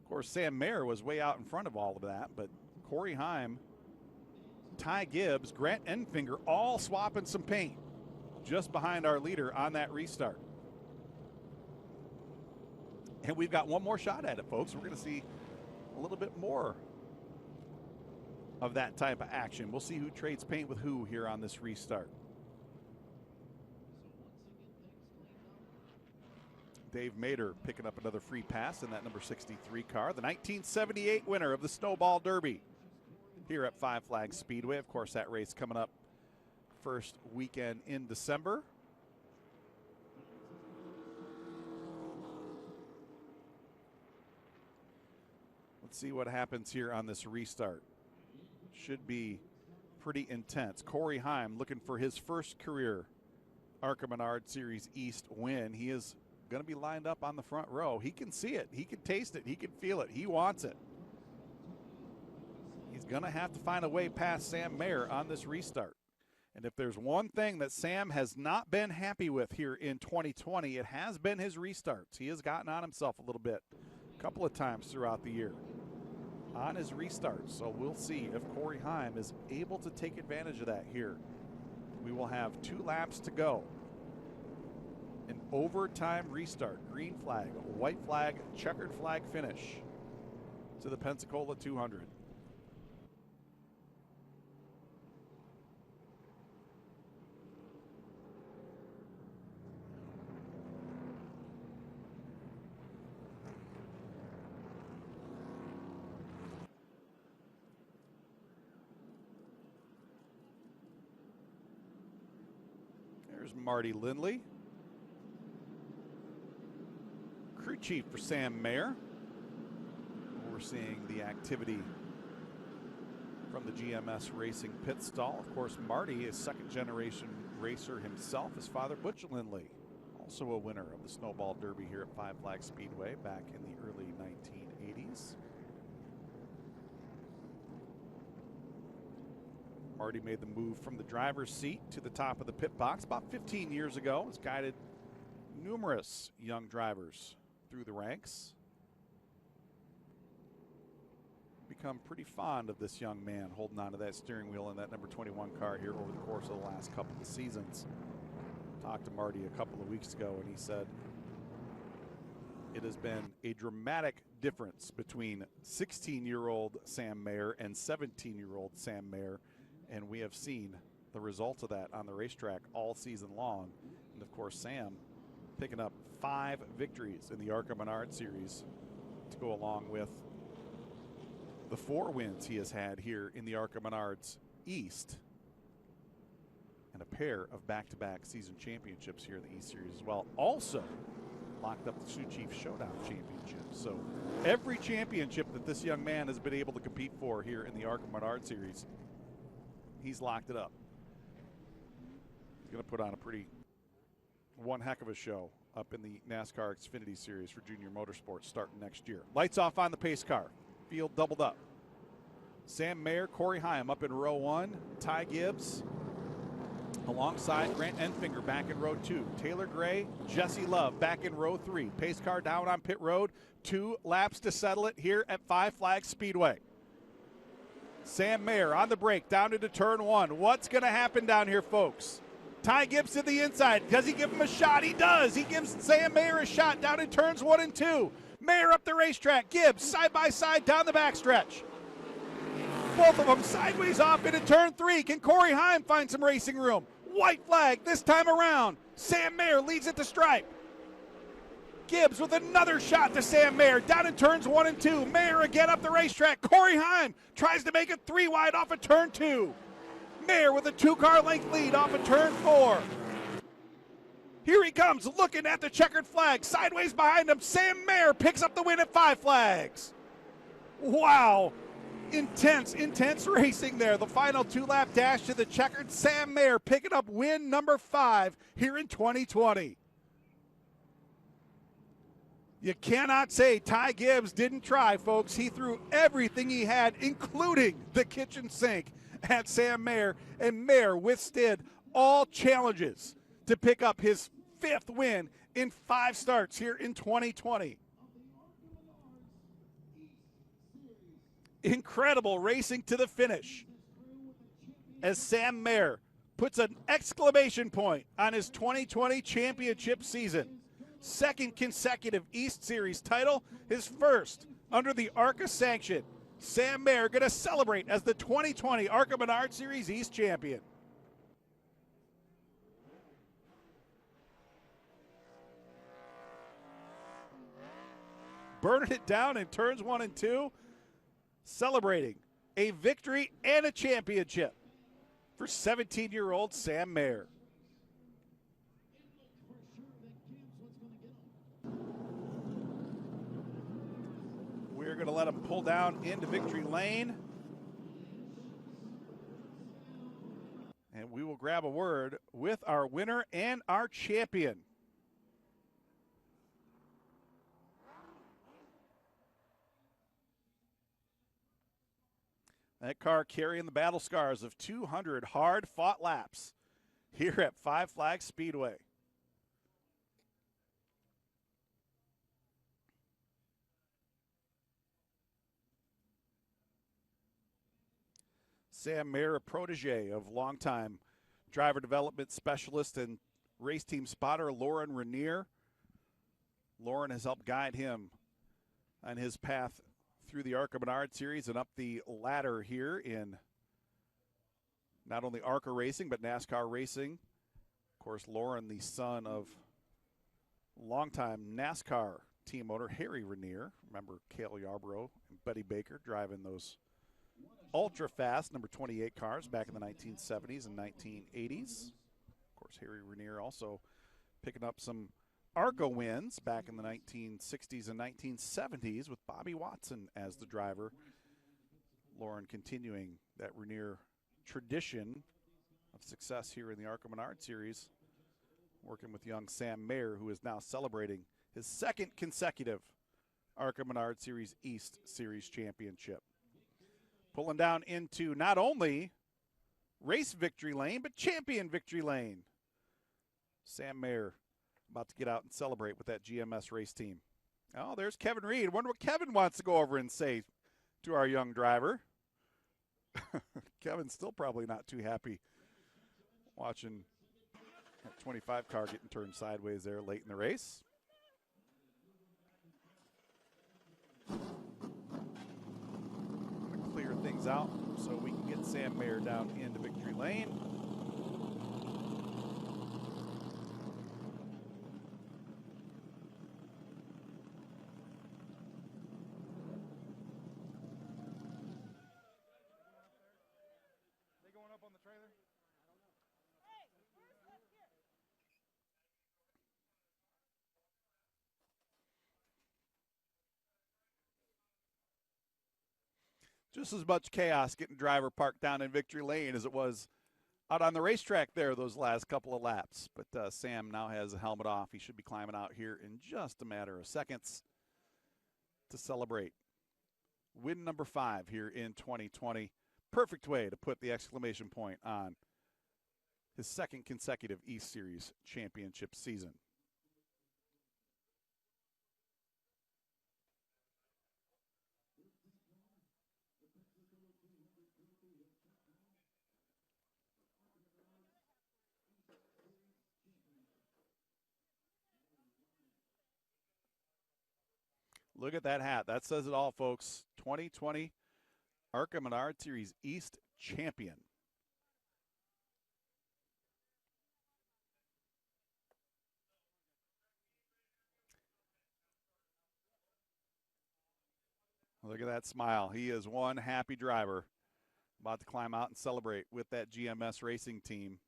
Of course, Sam Mayer was way out in front of all of that, but Corey Heim, Ty Gibbs, Grant Enfinger all swapping some paint just behind our leader on that restart. And we've got one more shot at it, folks. We're going to see a little bit more of that type of action. We'll see who trades paint with who here on this restart. Dave Mader picking up another free pass in that number 63 car, the 1978 winner of the Snowball Derby. here at Five Flags Speedway. Of course, that race coming up first weekend in December. Let's see what happens here on this restart. Should be pretty intense. Corey Heim looking for his first career ARCA Menards Series East win. He is going to be lined up on the front row. He can see it. He can taste it. He can feel it. He wants it. He's going to have to find a way past Sam Mayer on this restart. And if there's one thing that Sam has not been happy with here in 2020, it has been his restarts. He has gotten on himself a little bit, a couple of times throughout the year on his restarts. So we'll see if Corey Heim is able to take advantage of that here. We will have 2 laps to go. An overtime restart, green flag, white flag, checkered flag finish to the Pensacola 200. There's Marty Lindley. Crew chief for Sam Mayer. We're seeing the activity from the GMS Racing pit stall. Of course, Marty is second-generation racer himself. His father, Butch Lindley, also a winner of the Snowball Derby here at Five Flags Speedway back in the early 1980s. Marty made the move from the driver's seat to the top of the pit box about 15 years ago. Has guided numerous young drivers through the ranks. Become pretty fond of this young man holding onto that steering wheel in that number 21 car here over the course of the last couple of seasons. Talked to Marty a couple of weeks ago and he said it has been a dramatic difference between 16-year-old Sam Mayer and 17-year-old Sam Mayer, and we have seen the results of that on the racetrack all season long. And of course, Sam picking up 5 victories in the ARCA Menards Series to go along with the 4 wins he has had here in the ARCA Menards East and a pair of back-to-back season championships here in the East Series as well. Also locked up the Sioux Chief Showdown Championship. So every championship that this young man has been able to compete for here in the ARCA Menards Series, he's locked it up. He's going to put on one heck of a show up in the NASCAR Xfinity Series for Junior Motorsports starting next year. Lights off on the pace car. Field doubled up. Sam Mayer, Corey Heim up in row 1. Ty Gibbs alongside Grant Enfinger back in row 2. Taylor Gray, Jesse Love back in row 3. Pace car down on pit road. 2 laps to settle it here at Five Flags Speedway. Sam Mayer on the brake down into turn 1. What's going to happen down here, folks? Ty Gibbs to the inside. Does he give him a shot? He does. He gives Sam Mayer a shot down in turns 1 and 2. Mayer up the racetrack. Gibbs side by side down the backstretch. Both of them sideways off into turn 3. Can Corey Heim find some racing room? White flag this time around. Sam Mayer leads at the stripe. Gibbs with another shot to Sam Mayer down in turns 1 and 2. Mayer again up the racetrack. Corey Heim tries to make it 3 wide off of turn 2. Mayer with a 2-car length lead off of turn 4. Here he comes looking at the checkered flag. Sideways behind him, Sam Mayer picks up the win at Five Flags. Wow. Intense racing there. The final 2-lap dash to the checkered. Sam Mayer picking up win number 5 here in 2020. You cannot say Ty Gibbs didn't try, folks. He threw everything he had, including the kitchen sink, at Sam Mayer, and Mayer withstood all challenges to pick up his 5th win in 5 starts here in 2020. Incredible racing to the finish as Sam Mayer puts an exclamation point on his 2020 championship season. 2nd consecutive East Series title, his 1st under the ARCA sanction. Sam Mayer going to celebrate as the 2020 ARCA Menards Series East champion. Burning it down in turns 1 and 2, celebrating a victory and a championship for 17-year-old Sam Mayer. We're going to let him pull down into victory lane. And we will grab a word with our winner and our champion. That car carrying the battle scars of 200 hard-fought laps here at Five Flags Speedway. Sam Mayer, a protege of longtime driver development specialist and race team spotter Lauren Rainier. Lauren has helped guide him on his path through the ARCA Menards series and up the ladder here in not only ARCA racing but NASCAR racing. Of course, Lauren, the son of longtime NASCAR team owner Harry Rainier. Remember Cale Yarborough and Buddy Baker driving those ultra-fast number 28 cars back in the 1970s and 1980s. Of course, Harry Rainier also picking up some ARCA wins back in the 1960s and 1970s with Bobby Watson as the driver. Lauren continuing that Rainier tradition of success here in the ARCA Menards series, working with young Sam Mayer, who is now celebrating his second consecutive ARCA Menards Series East Series championship. Pulling down into not only race victory lane, but champion victory lane. Sam Mayer about to get out and celebrate with that GMS race team. Oh, there's Kevin Reed. I wonder what Kevin wants to go over and say to our young driver. Kevin's still probably not too happy watching that 25 car getting turned sideways there late in the race. Clear things out so we can get Sam Mayer down into victory lane. They going up on the trailer? Just as much chaos getting driver parked down in victory lane as it was out on the racetrack there those last couple of laps. But Sam now has the helmet off. He should be climbing out here in just a matter of seconds to celebrate win number 5 here in 2020. Perfect way to put the exclamation point on his second consecutive East Series championship season. Look at that hat. That says it all, folks. 2020 ARCA Menards Series East champion. Look at that smile. He is one happy driver about to climb out and celebrate with that GMS racing team.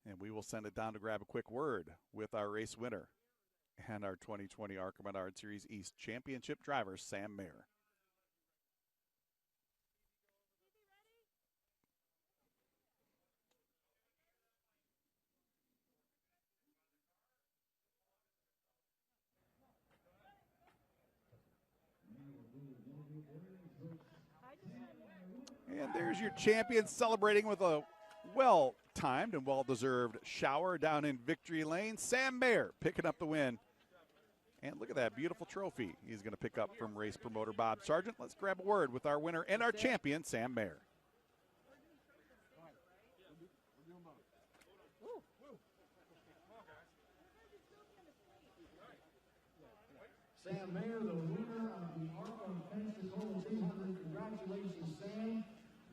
And we will send it down to grab a quick word with our race winner and our 2020 ARCA Menards Series East championship driver, Sam Mayer. And there's your champion celebrating with a well-timed and well-deserved shower down in victory lane. Sam Mayer picking up the win. And look at that beautiful trophy he's going to pick up from race promoter Bob Sargent. Let's grab a word with our winner and our champion, Sam Mayer. Sam Mayer, the winner of the ARCA Pensacola 200. Congratulations, Sam.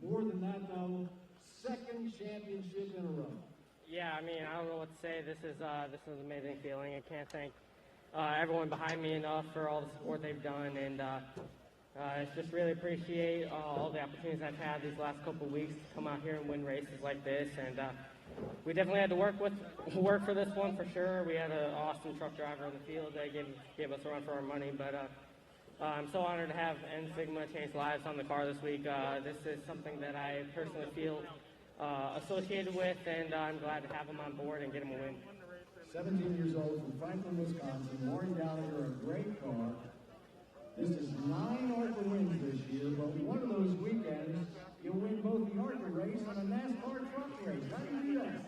More than that, though, second championship in a row. Yeah, I mean, I don't know what to say. This is an amazing feeling. I can't thank everyone behind me enough for all the support they've done, and it's just really appreciate all the opportunities I've had these last couple of weeks to come out here and win races like this. And we definitely had to work for this one for sure. We had an awesome truck driver in the field that gave us a run for our money, but I'm so honored to have N Sigma change lives on the car this week. This is something that I personally feel associated with, and I'm glad to have him on board and get him a win. 17 years old from Franklin, Wisconsin, Maury Gallagher, a great car. This is 9 ARCA wins this year, but one of those weekends, you'll win both the ARCA race and a NASCAR truck race. How do you do that?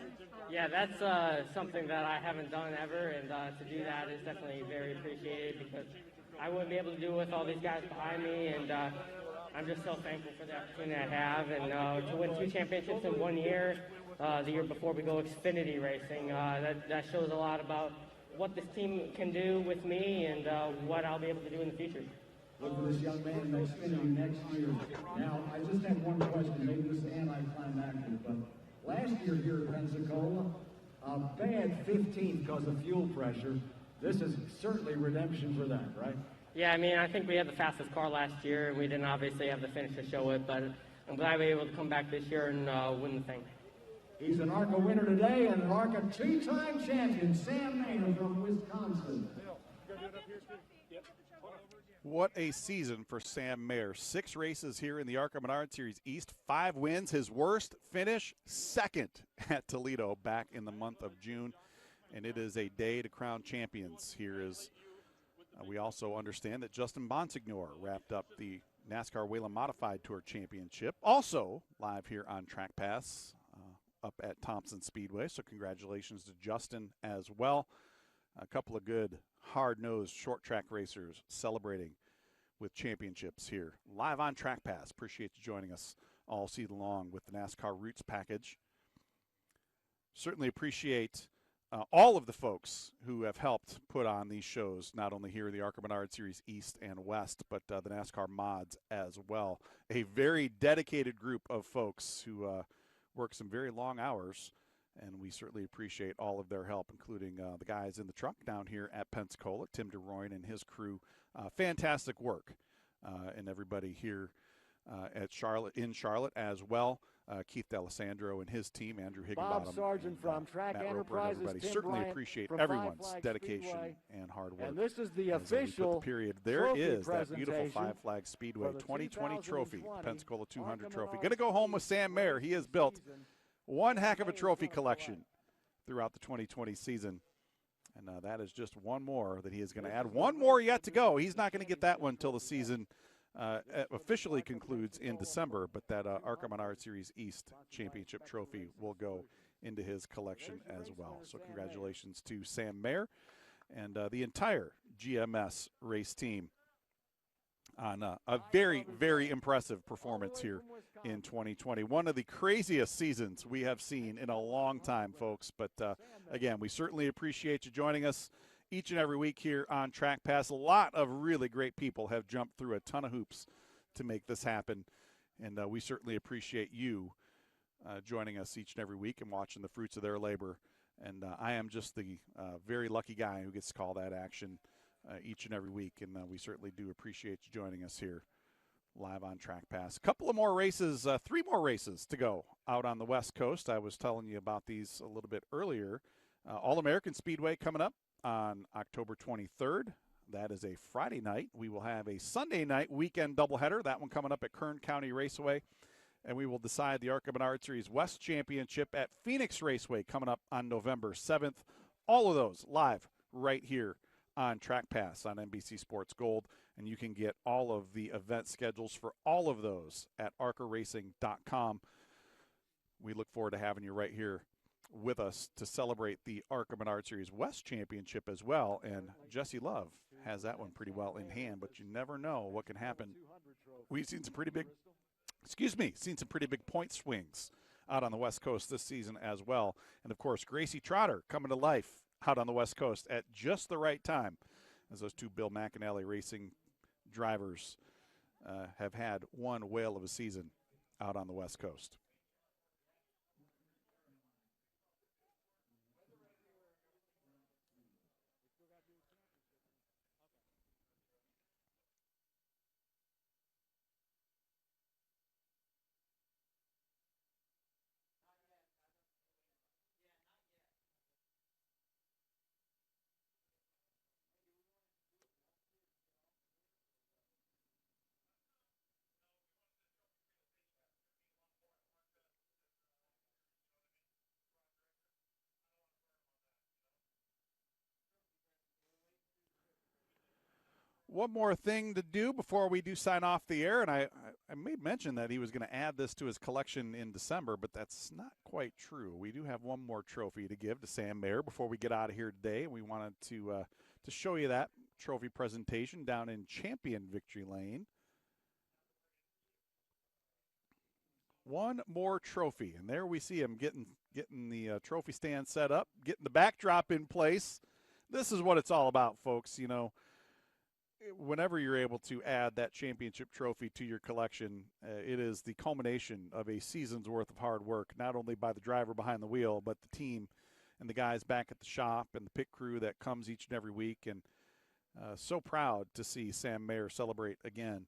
Yeah, that's something that I haven't done ever, and to do that is definitely very appreciated because I wouldn't be able to do it with all these guys behind me, and I'm just so thankful for the opportunity I have, and to win 2 championships in 1 year. The year before we go Xfinity racing. That shows a lot about what this team can do with me and what I'll be able to do in the future. Look for this young man in Xfinity next year. Now, I just have one question. Maybe this is anticlimactic, but last year here at Pensacola, a bad 15th because of fuel pressure. This is certainly redemption for that, right? Yeah, I mean, I think we had the fastest car last year. We didn't obviously have the finish to show it, but I'm glad we were able to come back this year and win the thing. He's an ARCA winner today and an ARCA 2-time champion, Sam Mayer from Wisconsin. What a season for Sam Mayer. 6 races here in the ARCA Menards Series East, 5 wins. His worst finish, 2nd at Toledo back in the month of June. And it is a day to crown champions. Here is, we also understand that Justin Bonsignor wrapped up the NASCAR Whelen Modified Tour Championship. Also live here on Track Pass. Up at Thompson Speedway, so congratulations to Justin as well. A couple of good, hard-nosed short track racers celebrating with championships here. Live on Track Pass. Appreciate you joining us all season long with the NASCAR Roots package. Certainly appreciate all of the folks who have helped put on these shows, not only here in the ARCA Menards Series East and West, but the NASCAR mods as well. A very dedicated group of folks who work some very long hours, and we certainly appreciate all of their help, including the guys in the truck down here at Pensacola, Tim DeRoyne and his crew. Fantastic work, and everybody here at Charlotte as well. Keith D'Alessandro and his team, Andrew Higginbottom, Bob Sargent from Track Matt Roper, Enterprises, everybody. Tim Certainly Bryant appreciate from everyone's Five Flag dedication Speedway. and hard work. And this is the As we put official the period. There trophy is that beautiful presentation Five Flag Speedway for the 2020 trophy, 2020 Pensacola 200 ARCA trophy. Menards Going to go home with Sam Mayer. He has built one heck of a trophy collection throughout the 2020 season. And that is just one more that he is going to add. One more yet to go. He's not going to get that one until the season officially concludes in December, but that ARCA Menards Series East Championship trophy will go into his collection as well. So congratulations to Sam Mayer and the entire GMS race team on a very, very impressive performance here in 2020. One of the craziest seasons we have seen in a long time, folks. But, again, we certainly appreciate you joining us each and every week here on Track Pass. A lot of really great people have jumped through a ton of hoops to make this happen, and we certainly appreciate you joining us each and every week and watching the fruits of their labor. And I am just the very lucky guy who gets to call that action each and every week, and we certainly do appreciate you joining us here live on Track Pass. A couple of more races, 3 more races to go out on the West Coast. I was telling you about these a little bit earlier. All-American Speedway coming up on October 23rd. That is a Friday night. We will have a Sunday night weekend doubleheader, that one coming up at Kern County Raceway. And we will decide the ARCA Menards Series West Championship at Phoenix Raceway coming up on November 7th. All of those live right here on Track Pass on NBC Sports Gold. And you can get all of the event schedules for all of those at arcaracing.com. We look forward to having you right here with us to celebrate the ARCA Menards Series West Championship as well. And Jesse Love has that one pretty well in hand, but you never know what can happen. We've seen some pretty big, seen some pretty big point swings out on the West Coast this season as well. And, of course, Gracie Trotter coming to life out on the West Coast at just the right time, as those 2 Bill McAnally Racing drivers have had one whale of a season out on the West Coast. One more thing to do before we do sign off the air, and I made mention that he was going to add this to his collection in December, but that's not quite true. We do have one more trophy to give to Sam Mayer before we get out of here today. We wanted to show you that trophy presentation down in Champion Victory Lane. One more trophy, and there we see him getting the trophy stand set up, getting the backdrop in place. This is what it's all about, folks. You know, whenever you're able to add that championship trophy to your collection, it is the culmination of a season's worth of hard work, not only by the driver behind the wheel, but the team and the guys back at the shop and the pit crew that comes each and every week. And so proud to see Sam Mayer celebrate again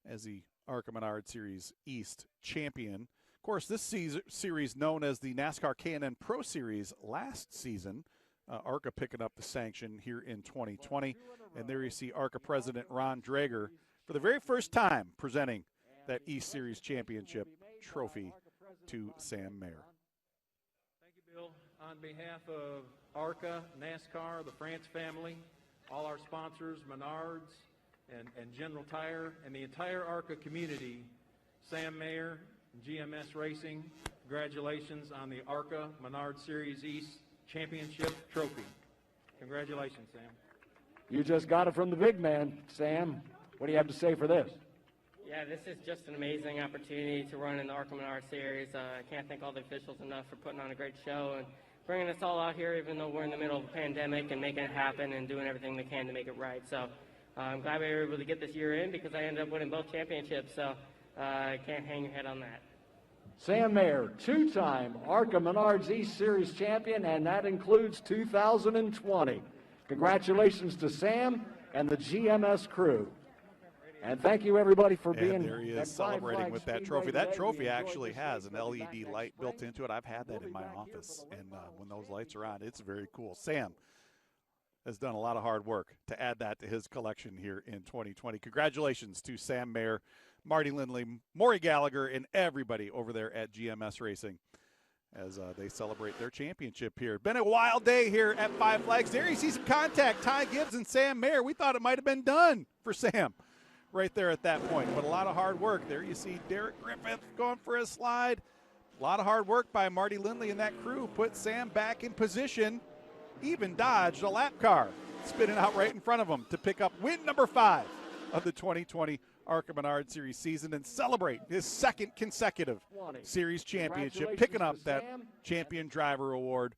as the ARCA Menards Series East champion. Of course, this series known as the NASCAR K&N Pro Series last season. ARCA picking up the sanction here in 2020. And there you see ARCA President Ron Drager for the very first time presenting that East Series Championship trophy to Sam Mayer. Thank you, Bill. On behalf of ARCA, NASCAR, the France family, all our sponsors, Menards and General Tire, and the entire ARCA community, Sam Mayer and GMS Racing, congratulations on the ARCA Menards Series East Championship trophy. Congratulations, Sam. You just got it from the big man, Sam. What do you have to say for this? Yeah, this is just an amazing opportunity to run in the ARCA Menards Series. I can't thank all the officials enough for putting on a great show and bringing us all out here, even though we're in the middle of a pandemic, and making it happen and doing everything they can to make it right. So I'm glad we were able to get this year in because I ended up winning both championships. So I can't hang your head on that. Sam Mayer, two-time ARCA Menards East Series champion, and that includes 2020. Congratulations to Sam and the GMS crew. And thank you, everybody, for being there he is celebrating with that trophy. That trophy actually has an LED light built into it. I've had that in my office, and when those lights are on, it's very cool. Sam has done a lot of hard work to add that to his collection here in 2020. Congratulations to Sam Mayer, Marty Lindley, Maury Gallagher, and everybody over there at GMS Racing as they celebrate their championship here. Been a wild day here at Five Flags. There you see some contact, Ty Gibbs and Sam Mayer. We thought it might have been done for Sam right there at that point, but a lot of hard work. There you see Derek Griffith going for a slide. A lot of hard work by Marty Lindley and that crew put Sam back in position, even dodged a lap car spinning out right in front of him to pick up win number 5 of the 2020 ARCA Menards Series season and celebrate his second consecutive series championship, picking up that champion driver award